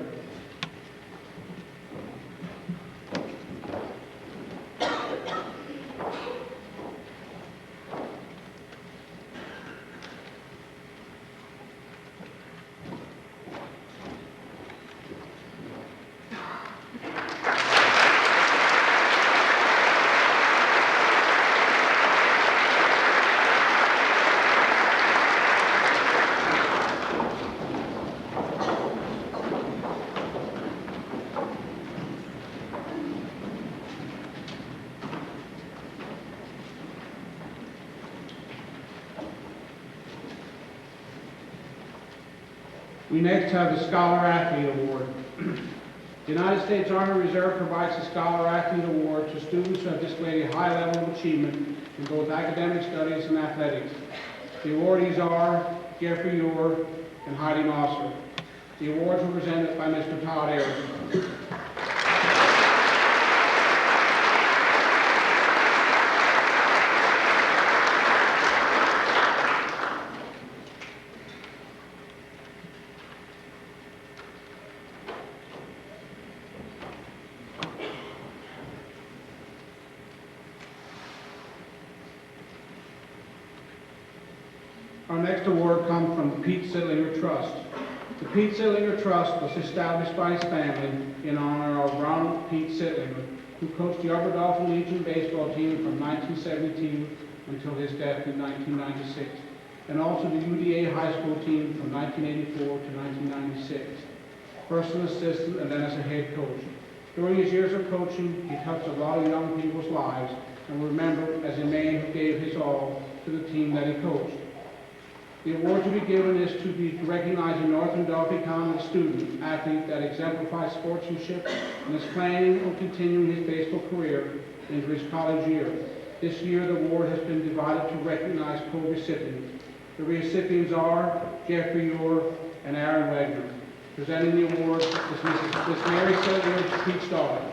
We next have the Scholar Athlete Award. The United States Army Reserve provides the Scholar Athlete Award to students who have displayed a high level of achievement in both academic studies and athletics. The awardees are Jeffrey Orr and Heidi Mosser. The awards were presented by Mr. Todd Ayers. Our next award comes from the Pete Sittlinger Trust. The Pete Sittlinger Trust was established by his family in honor of Ronald Pete Sittlinger, who coached the Upper Dauphin Legion baseball team from 1972 until his death in 1996, and also the UDA high school team from 1984 to 1996. First an assistant and then as a head coach. During his years of coaching, he touched a lot of young people's lives and were remembered as a man who gave his all to the team that he coached. The award to be given is to recognize a Northern Dauphin County student, athlete that exemplifies sportsmanship and is planning on continuing his baseball career into his college year. This year, the award has been divided to recognize co-recipients. The recipients are Jeffrey Orr and Aaron Wagner. Presenting the award is Miss Mary Sittlinger, Pete's daughter.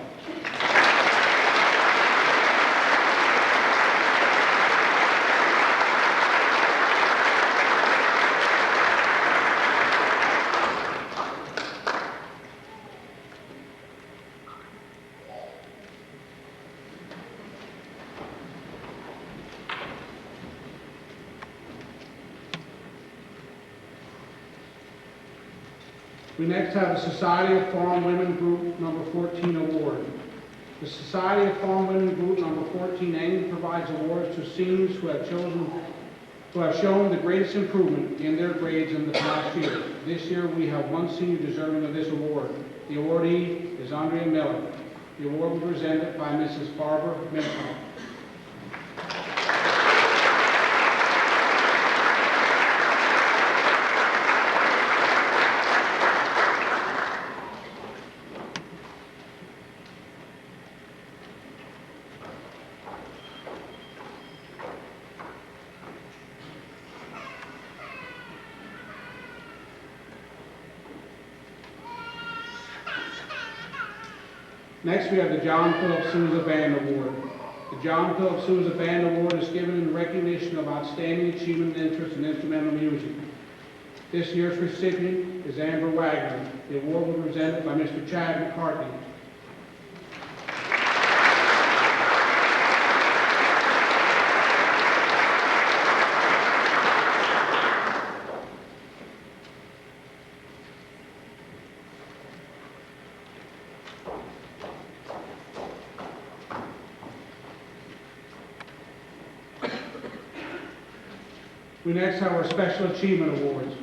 We next have the Society of Farm Women Group Number 14 Award. The Society of Farm Women Group Number 14 annually provides awards to seniors who have shown the greatest improvement in their grades in the past year. This year we have one senior deserving of this award. The awardee is Andrea Miller. The award was presented by Mrs. Barbara Minkoff. Next, we have the John Philip Sousa Band Award. The John Philip Sousa Band Award is given in recognition of outstanding achievement and interest in instrumental music. This year's recipient is Amber Wagner. The award was presented by Mr. Chad McCartney. We next have our Special Achievement Awards.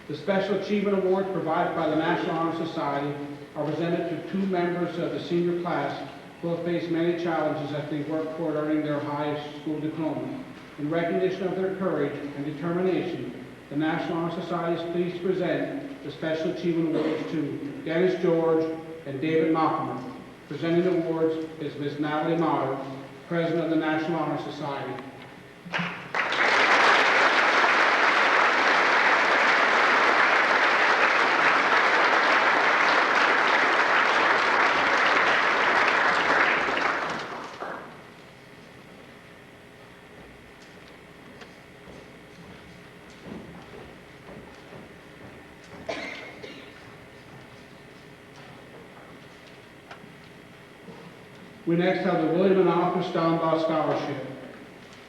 The Special Achievement Awards provided by the National Honor Society are presented to two members of the senior class who have faced many challenges as they work toward earning their highest school diploma. In recognition of their courage and determination, the National Honor Society is pleased to present the Special Achievement Awards to Dennis George and David Mockmer. Presenting the awards is Ms. Natalie Motter, President of the National Honor Society. We next have the William and Arthur Stombaugh Scholarship.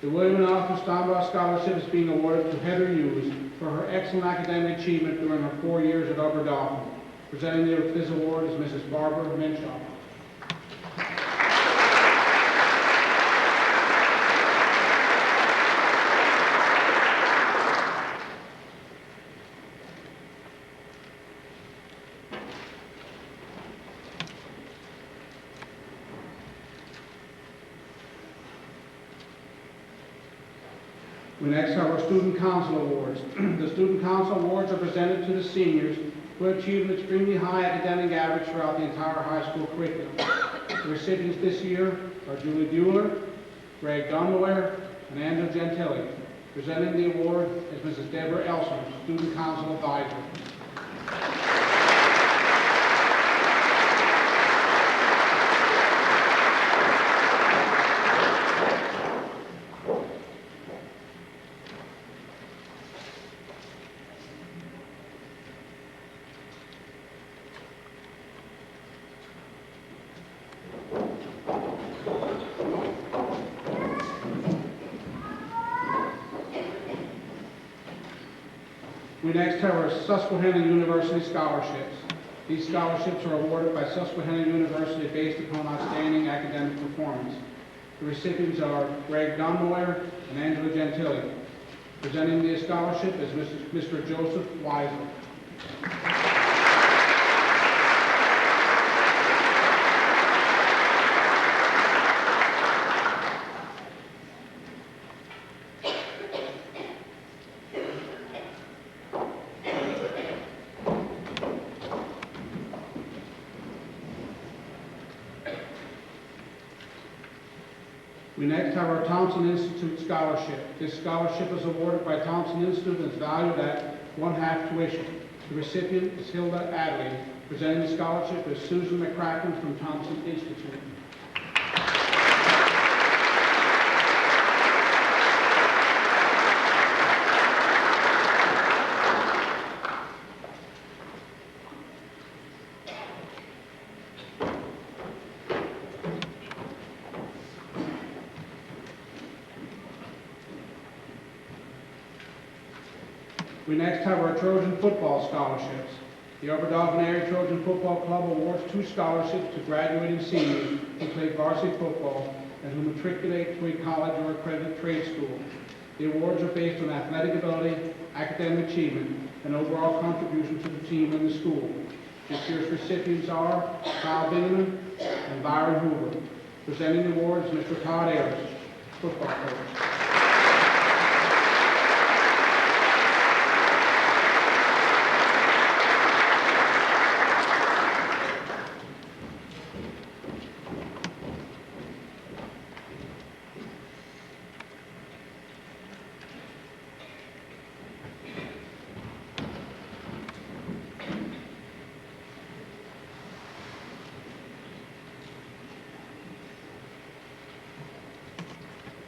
The William and Arthur Stombaugh Scholarship is being awarded to Heather Hughes for her excellent academic achievement during her 4 years at Upper Dauphin. Presenting this award is Mrs. Barbara Minshaw. We next have our Student Council Awards. The Student Council Awards are presented to the seniors who have achieved an extremely high academic average throughout the entire high school curriculum. The recipients this year are Julie Bueller, Greg Dunware, and Andrew Gentili. Presenting the award is Mrs. Deborah Elson, Student Council Advisor. We next have our Susquehanna University Scholarships. These scholarships are awarded by Susquehanna University based upon outstanding academic performance. The recipients are Greg Dunmoyer and Angela Gentili. Presenting the scholarship is Mr. Joseph Weisel. We next have our Thompson Institute Scholarship. This scholarship is awarded by Thompson Institute and is valued at 1/2 tuition. The recipient is Hilda Adley. Presenting the scholarship is Susan McCracken from Thompson Institute. We next have our Trojan football scholarships. The Upper Dauphin Area Trojan Football Club awards 2 scholarships to graduating seniors who play varsity football and who matriculate to a college or accredited trade school. The awards are based on athletic ability, academic achievement, and overall contribution to the team and the school. This year's recipients are Kyle Bingaman and Byron Hoover. Presenting the awards is Mr. Todd Ayers, football coach.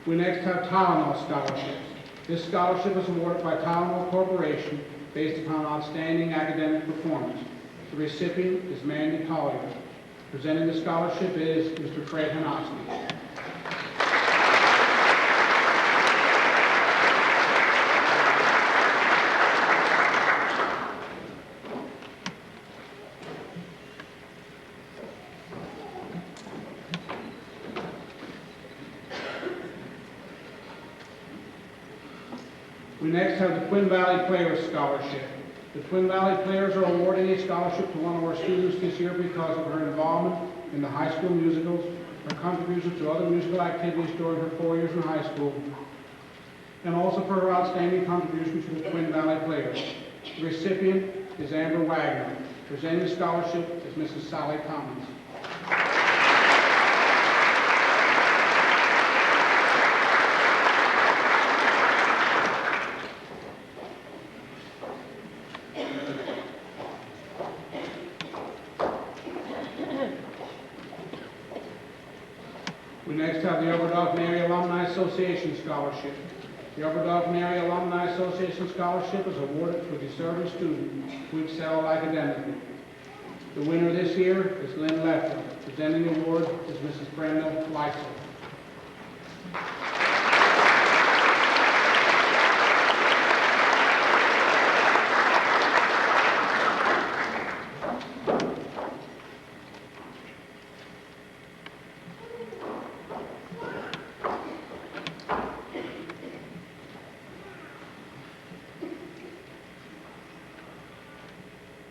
We next have Tylenol scholarships. This scholarship is awarded by Tylenol Corporation based upon outstanding academic performance. The recipient is Mandy Collier. Presenting the scholarship is Mr. Fred Hanoski. We next have the Twin Valley Players Scholarship. The Twin Valley Players are awarding a scholarship to one of our students this year because of her involvement in the high school musicals, her contributions to other musical activities during her 4 years in high school, and also for her outstanding contribution to the Twin Valley Players. The recipient is Amber Wagner. Presenting the scholarship is Mrs. Sally Collins. We next have the Upper Dauphin Area Alumni Association Scholarship. The Upper Dauphin Area Alumni Association Scholarship is awarded to a deserving student who excelled academically. The winner this year is Lynn Leffler. Presenting the award is Mrs. Brenda Leitzel.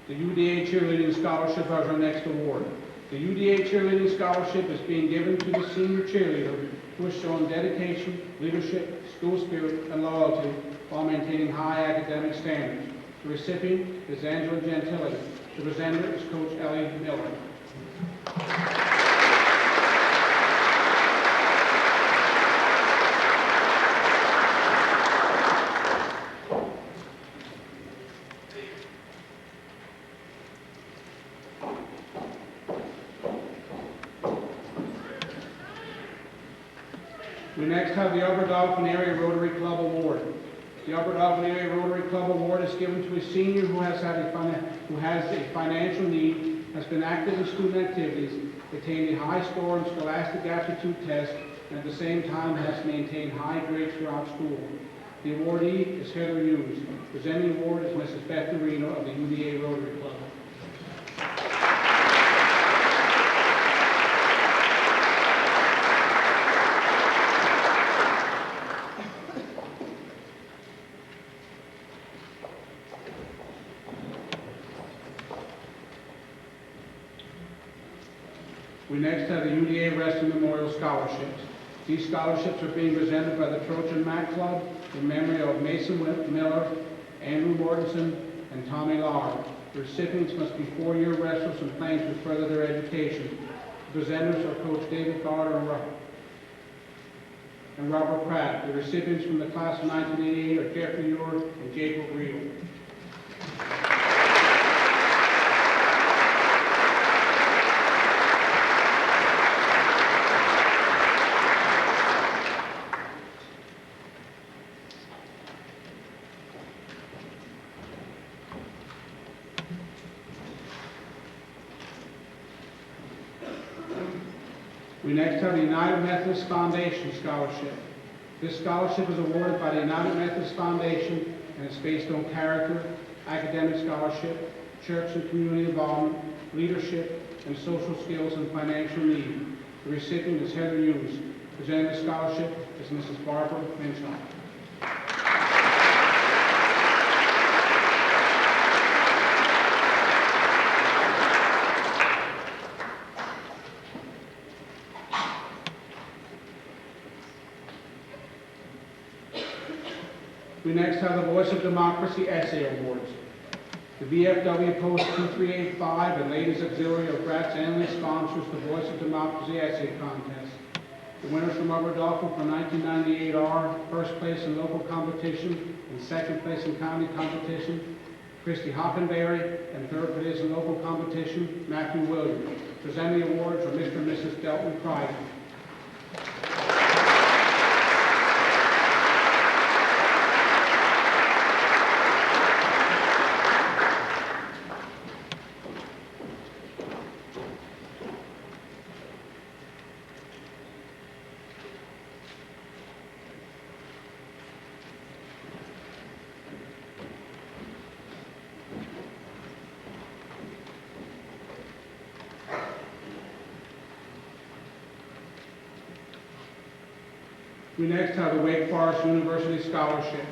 The UDA Cheerleading Scholarship is our next award. The UDA Cheerleading Scholarship is being given to the senior cheerleader who has shown dedication, leadership, school spirit, and loyalty while maintaining high academic standards. The recipient is Angela Gentili. The presenter is Coach Ellie Miller. We next have the Upper Dauphin Area Rotary Club Award. The Upper Dauphin Area Rotary Club Award is given to a senior who has a financial need, has been active in student activities, attained a high score in scholastic aptitude tests, and at the same time has maintained high grades throughout school. The awardee is Heather Hughes. Presenting the award is Mrs. Beth Dorino of the UDA Rotary Club. We next have the UDA Wrestling Memorial Scholarships. These scholarships are being presented by the Trojan Mac Club in memory of Mason Miller, Andrew Mortensen, and Tommy Lauer. The recipients must be four-year wrestlers and playing to further their education. The presenters are Coach David Carter and Robert Pratt. The recipients from the class of 1988 are Jeffrey Ure and Jacob Riedel. We next have the United Methodist Foundation Scholarship. This scholarship is awarded by the United Methodist Foundation and is based on character, academic scholarship, church and community involvement, leadership, and social skills and financial need. The recipient is Heather Hughes. Presenting the scholarship is Mrs. Barbara Minchon. We next have the Voice of Democracy Essay Awards. The VFW Post 2385 and Ladies Auxiliary of Gratz annually sponsors the Voice of Democracy Essay Contest. The winners from Upper Dauphin for 1998 are first place in local competition and second place in county competition, Christy Hockenberry, and third place in local competition, Matthew Williams. Presenting the awards are Mr. and Mrs. Delton Crichton. We next have the Wake Forest University Scholarship.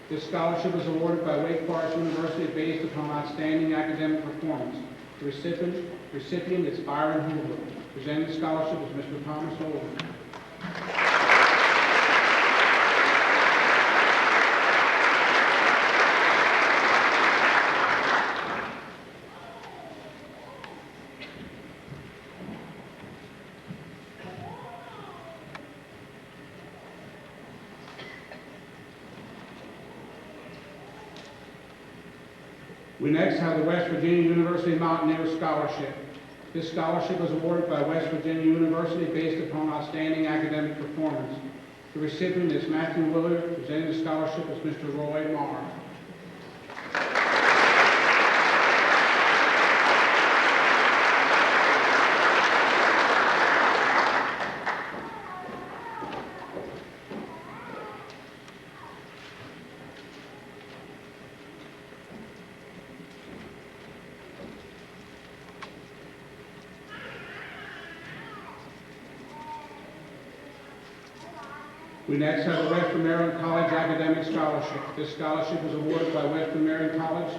This scholarship is awarded by Wake Forest University based upon outstanding academic performance. The recipient is Byron Hoover. Presenting the scholarship is Mr. Thomas Holden. We next have the West Virginia University Mountaineer Scholarship. This scholarship is awarded by West Virginia University based upon outstanding academic performance. The recipient is Matthew Willard. Presenting the scholarship is Mr. Roy Marr. We next have the Western Maryland College Academic Scholarship. This scholarship is awarded by Western Maryland College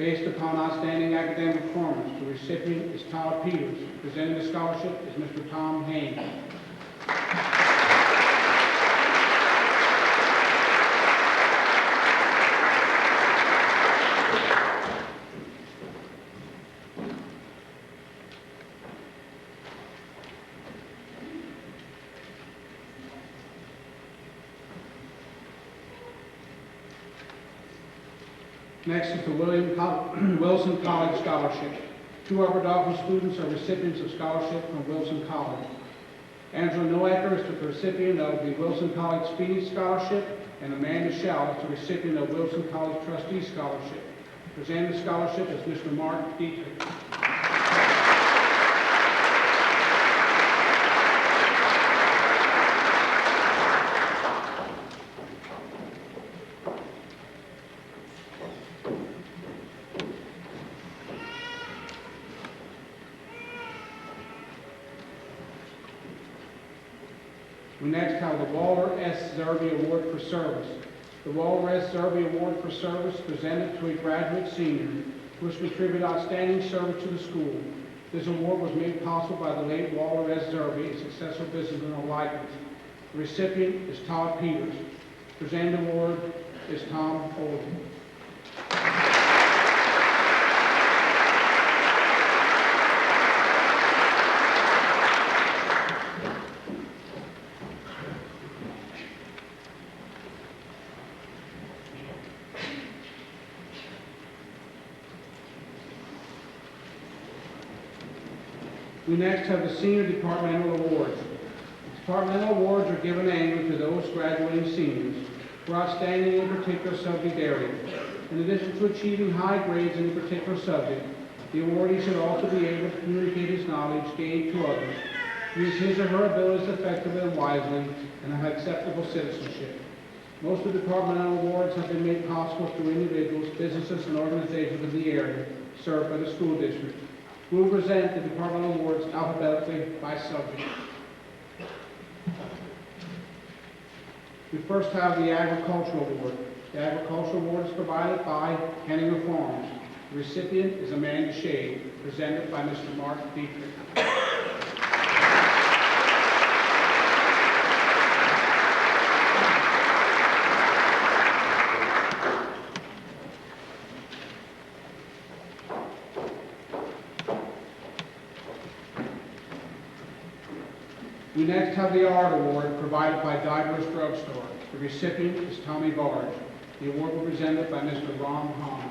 Based upon outstanding academic performance, the recipient is Tyler Peters. Presenting the scholarship is Mr. Tom Haynes. Next is the Wilson College Scholarship. Two Upper Dauphin students are recipients of scholarship from Wilson College. Angela Noacker is the recipient of the Wilson College Speedy Scholarship, and Amanda Schell is the recipient of Wilson College Trustee Scholarship. Presenting the scholarship is Mr. Mark Dietrich. We next have the Waller S. Zerby Award for Service. The Waller S. Zerby Award for Service presented to a graduate senior who has contributed outstanding service to the school. This award was made possible by the late Waller S. Zerby, a successful businessman of likeness. The recipient is Todd Peters. Presenting the award is Tom Olden. We next have the Senior Departmental Awards. Departmental awards are given annually to those graduating seniors for outstanding in a particular subject area. In addition to achieving high grades in a particular subject, the awardee should also be able to communicate his knowledge gained to others, use his or her abilities effectively and wisely, and have acceptable citizenship. Most of the departmental awards have been made possible through individuals, businesses, and organizations in the area served by the school district. We will present the departmental awards alphabetically by subject. We first have the Agricultural Award. The Agricultural Award is provided by Henninger Farms. The recipient is Amanda Shade, presented by Mr. Mark Dietrich. We next have the Art Award provided by Diverse Drugstore. The recipient is Tommy Barge. The award will be presented by Mr. Ron Hahn.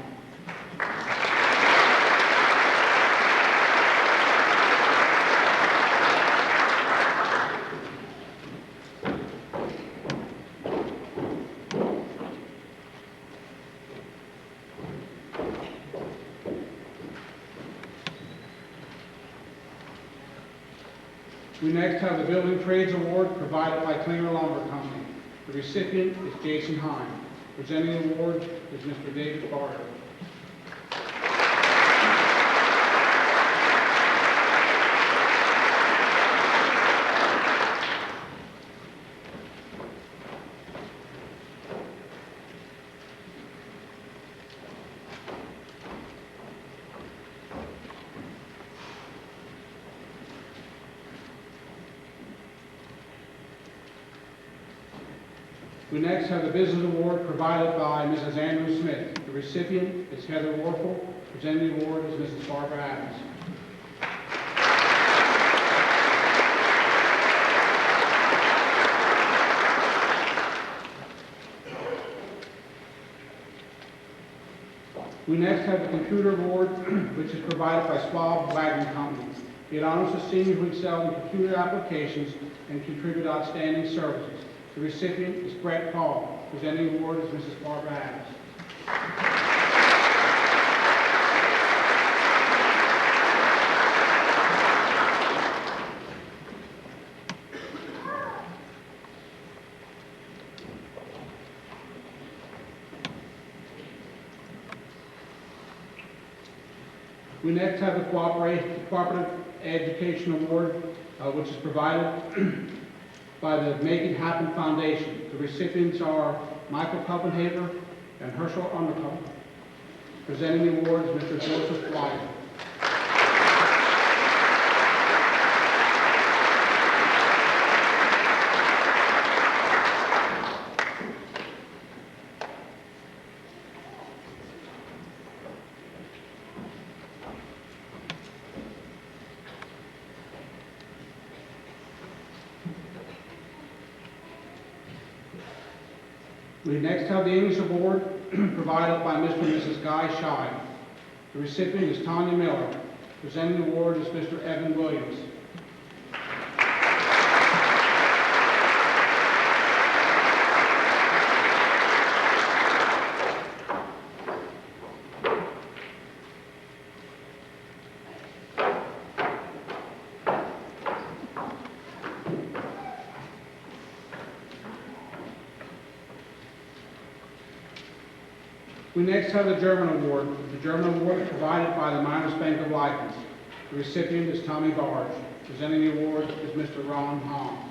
We next have the Building Trades Award provided by Klinger Lumber Company. The recipient is Jason Hine. Presenting the award is Mr. David Barter. We next have the Business Award provided by Mrs. Andrew Smith. The recipient is Heather Warfel. Presenting the award is Mrs. Barbara Adams. We next have the Computer Award, which is provided by Schwab Wagon Company. It honors the senior who excel in computer applications and contribute outstanding services. The recipient is Brett Paul. Presenting the award is Mrs. Barbara Adams. We next have the Cooperative Education Award, which is provided by the Make It Happen Foundation. The recipients are Michael Kuppenhaver and Herschel Undercover. Presenting the award is Mr. Joseph Wyatt. We next have the English Award provided by Mr. and Mrs. Guy Scheid. The recipient is Tanya Miller. Presenting the award is Mr. Evan Williams. We next have the German Award. The German Award is provided by the Miners Bank of License. The recipient is Tommy Barge. Presenting the award is Mr. Ron Hahn.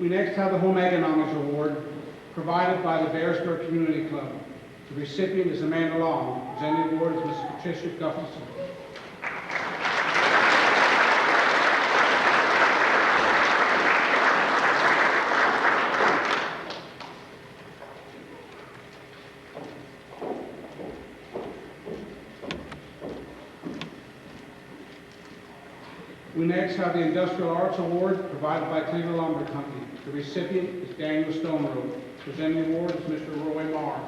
We next have the Home Economics Award, provided by the Bearsburg Community Club. The recipient is Amanda Long. Presenting the award is Mrs. Patricia Gustafson. We next have the Industrial Arts Award, provided by Cleveland Lumber Company. The recipient is Daniel Stoneroad. Presenting the award is Mr. Roy Marr.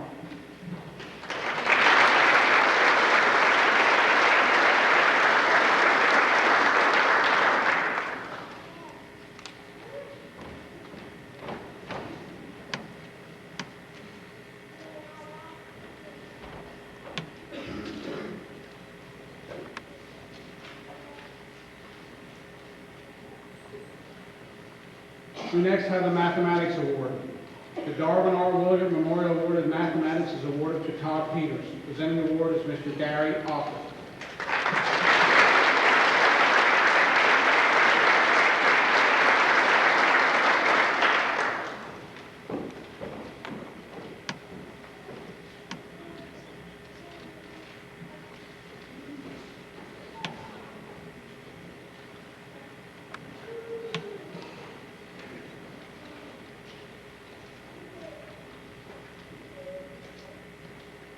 We next have the Mathematics Award. The Darwin R. Williams Memorial Award in Mathematics is awarded to Todd Peters. Presenting the award is Mr. Gary Offer.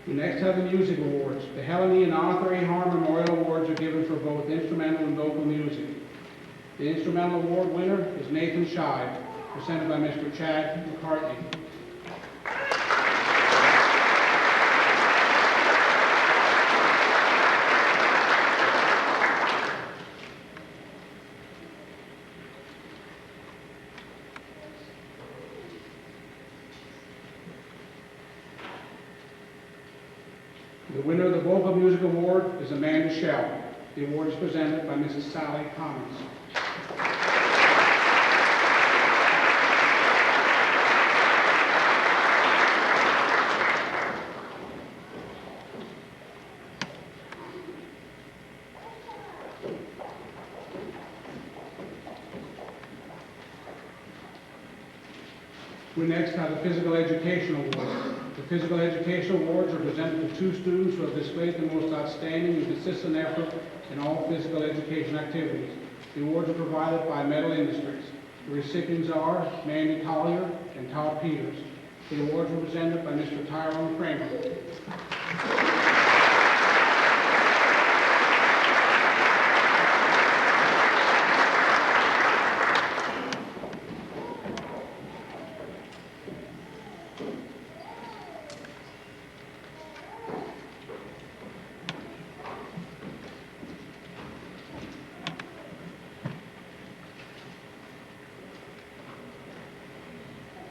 We next have the Music Awards. The Helen E. and Arthur A. Harm Memorial Awards are given for both instrumental and vocal music. The instrumental award winner is Nathan Scheid, presented by Mr. Chad McCartney. The winner of the Vocal Music Award is Amanda Shell. The award is presented by Mrs. Sally Commons. We next have the Physical Education Awards. The Physical Education Awards are presented to 2 students who have displayed the most outstanding and consistent effort in all physical education activities. The awards are provided by Metal Industries. The recipients are Mandy Collier and Todd Peters. The awards were presented by Mr. Tyrone Kramer.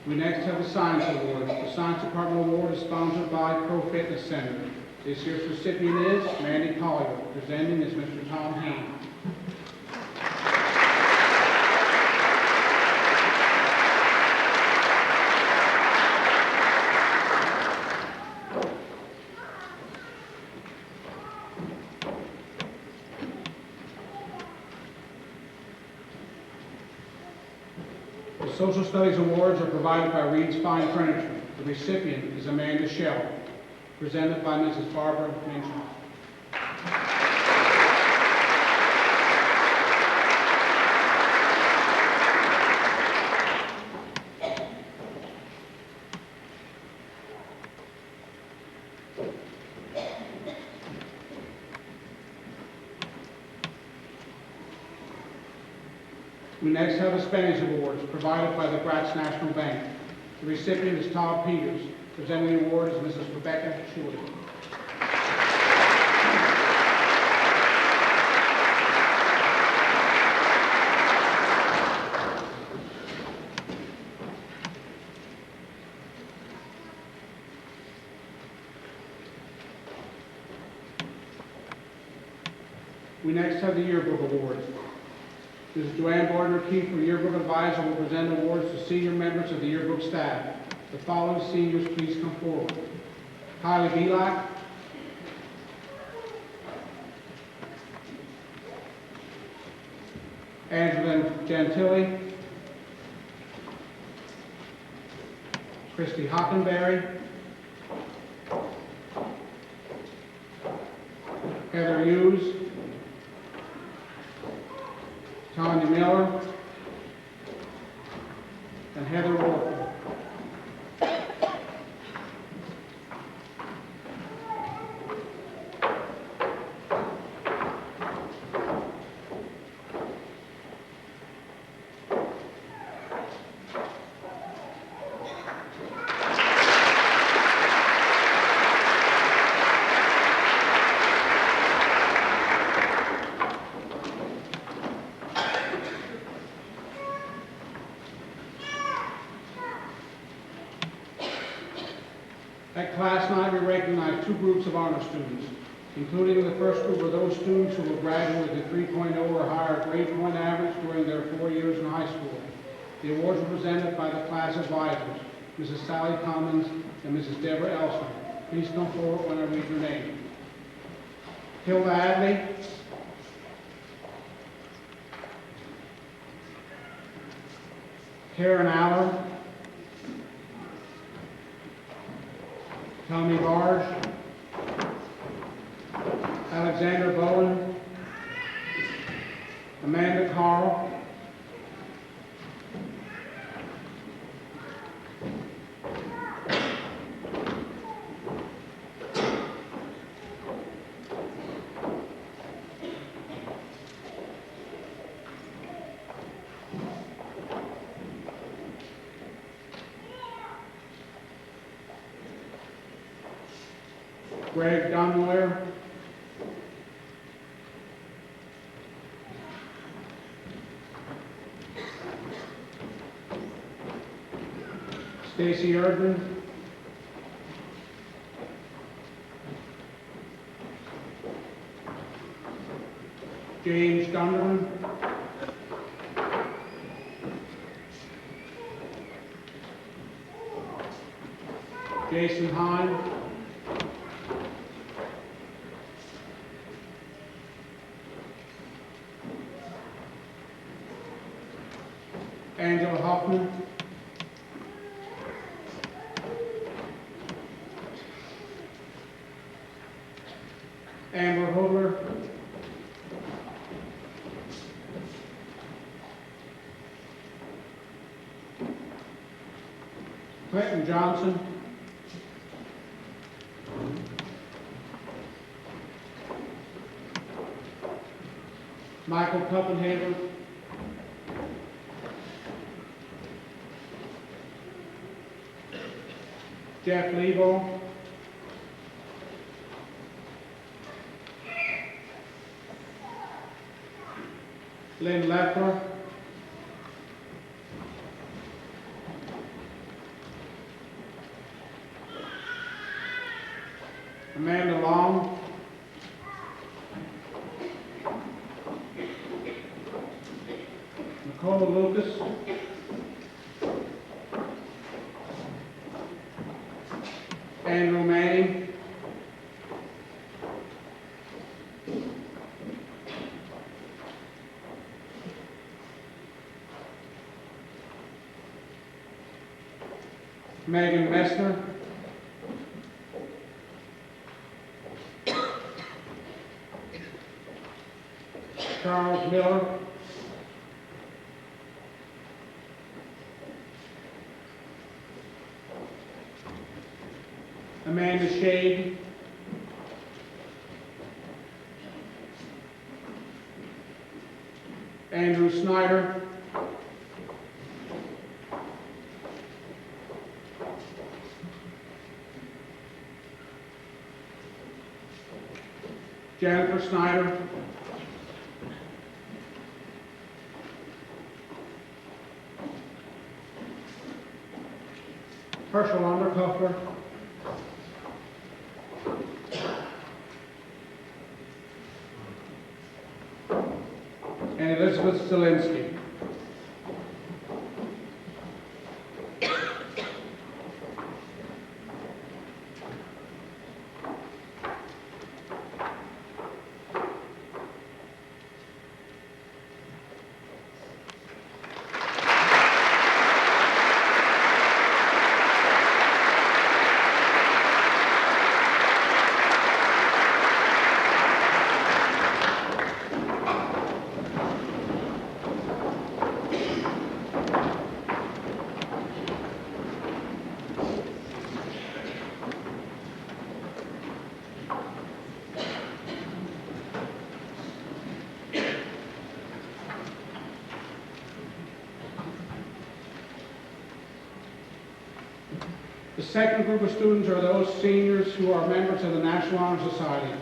We next have the Science Award. The Science Department Award is sponsored by Pro Fitness Center. This year's recipient is Mandy Collier. Presenting is Mr. Tom Hain. The Social Studies Awards are provided by Reed's Fine Furniture. The recipient is Amanda Shell, presented by Mrs. Barbara Minchell. We next have the Spanish Awards, provided by the Gratz National Bank. The recipient is Todd Peters. Presenting the award is Mrs. Rebecca Shuley. We next have the Yearbook Awards. Mrs. Joanne Gardner-Keefe, from Yearbook Advisor, will present awards to senior members of the yearbook staff. The following seniors please come forward. Kylie Belak, Angela Gentili, Christy Hockenberry, Heather Hughes, Tanya Miller, and Heather Wolf. At Class Night, we recognize two groups of honor students, including the first group of those students who will graduate with a 3.0 or higher grade point average during their 4 years in high school. The awards are presented by the class advisors, Mrs. Sally Commons and Mrs. Deborah Elson. Please come forward when I read your name. Hilda Adley, Karen Aller, Tommy Barge, Alexander Bowen, Amanda Carl, Greg Dunware, Stacy Erdman, James Gunderman, Jason Hine, Angela Hoffman, Amber Hodler, Clinton Johnson, Michael Kuppenhaver, Jeff Lebo, Lynn Leffler, Amanda Long, Nicole Lucas, Andrew Manning, Megan Messner. Charles Miller. Amanda Shade. Andrew Snyder. Jennifer Snyder. Herschel Underkuffer. And Elizabeth Zielinski. The second group of students are those seniors who are members of the National Honor Society.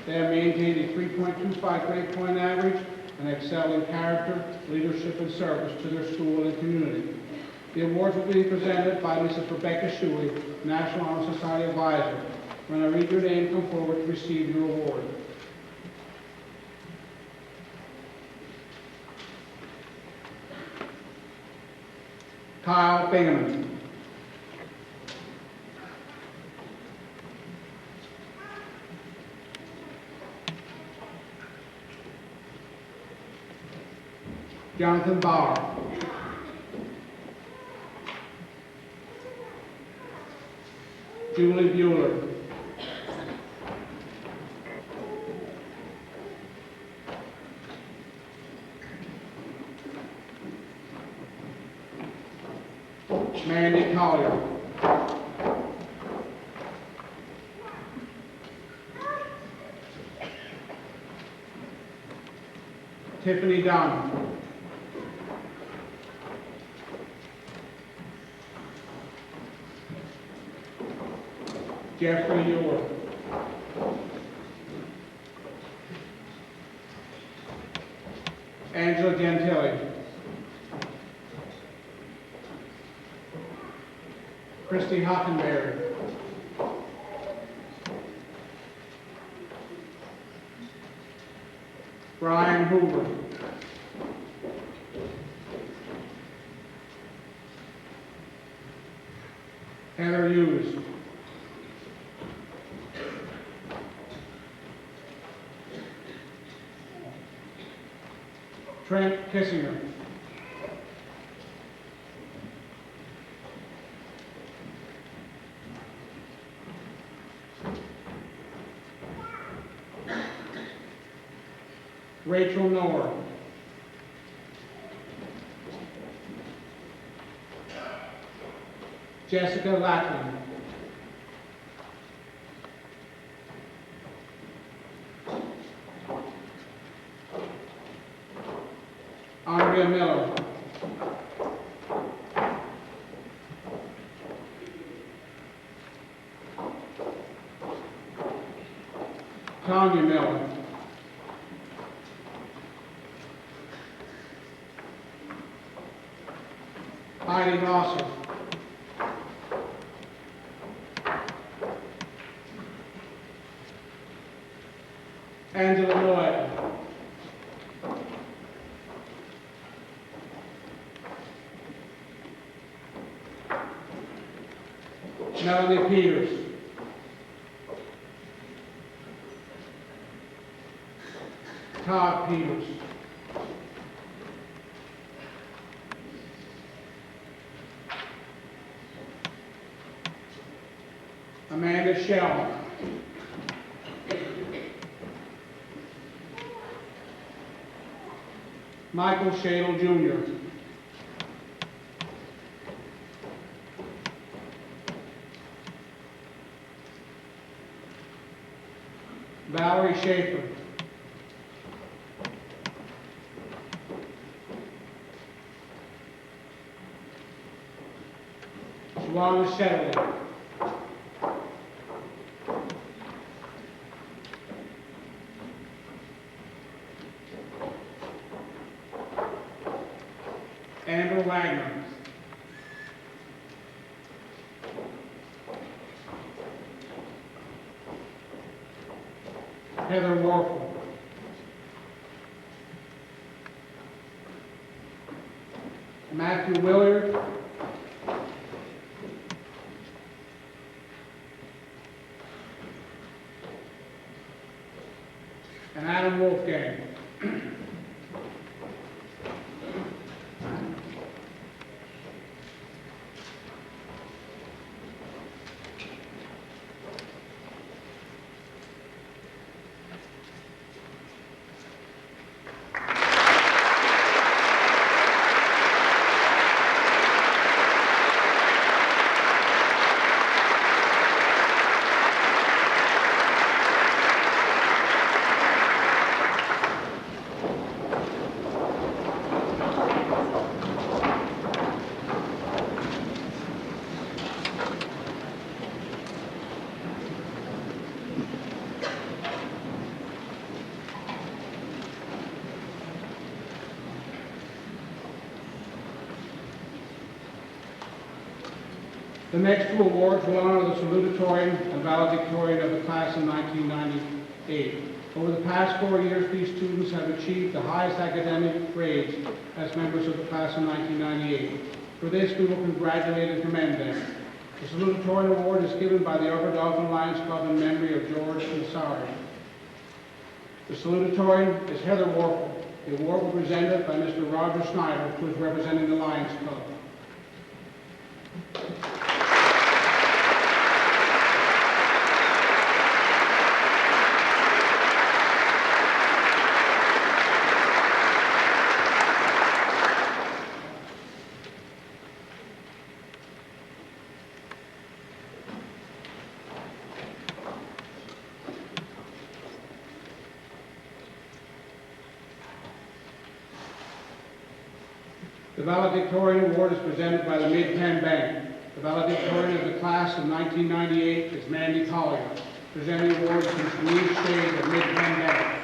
They have maintained a 3.25 grade point average and excel in character, leadership, and service to their school and community. The awards will be presented by Mrs. Rebecca Shuey, National Honor Society Advisor. When I read your name, come forward to receive your award. Kyle Bingaman. Jonathan Bauer. Julie Bueller. Mandy Collier. Tiffany Dunn. Jeffrey York. Angela Gentili. Christy Hockenberry. Brian Hoover. Heather Hughes. Trent Kissinger. Rachel Noor. Jessica Lackland. Andrea Miller. Tanya Miller. Heidi Rosser. Angela Noel. Melanie Peters. Todd Peters. Amanda Shell. Michael Shadle Jr. Valerie Schaefer. Joanna Shetley. Amber Wagner. Heather Warfel. Matthew Willard. And Adam Wolfgang. The next two awards will honor the salutatorian and valedictorian of the class of 1998. Over the past 4 years, these students have achieved the highest academic grades as members of the class of 1998. For this, we will congratulate and commend them. The salutatorian award is given by the Upper Dauphin Lions Club in memory of George Ansari. The salutatorian is Heather Warfel. The award will be presented by Mr. Roger Snyder, who is representing the Lions Club. The valedictorian award is presented by the Mid-Penn Bank. The valedictorian of the class of 1998 is Mandy Collier. Presenting awards is Denise Shade of Mid-Penn Bank.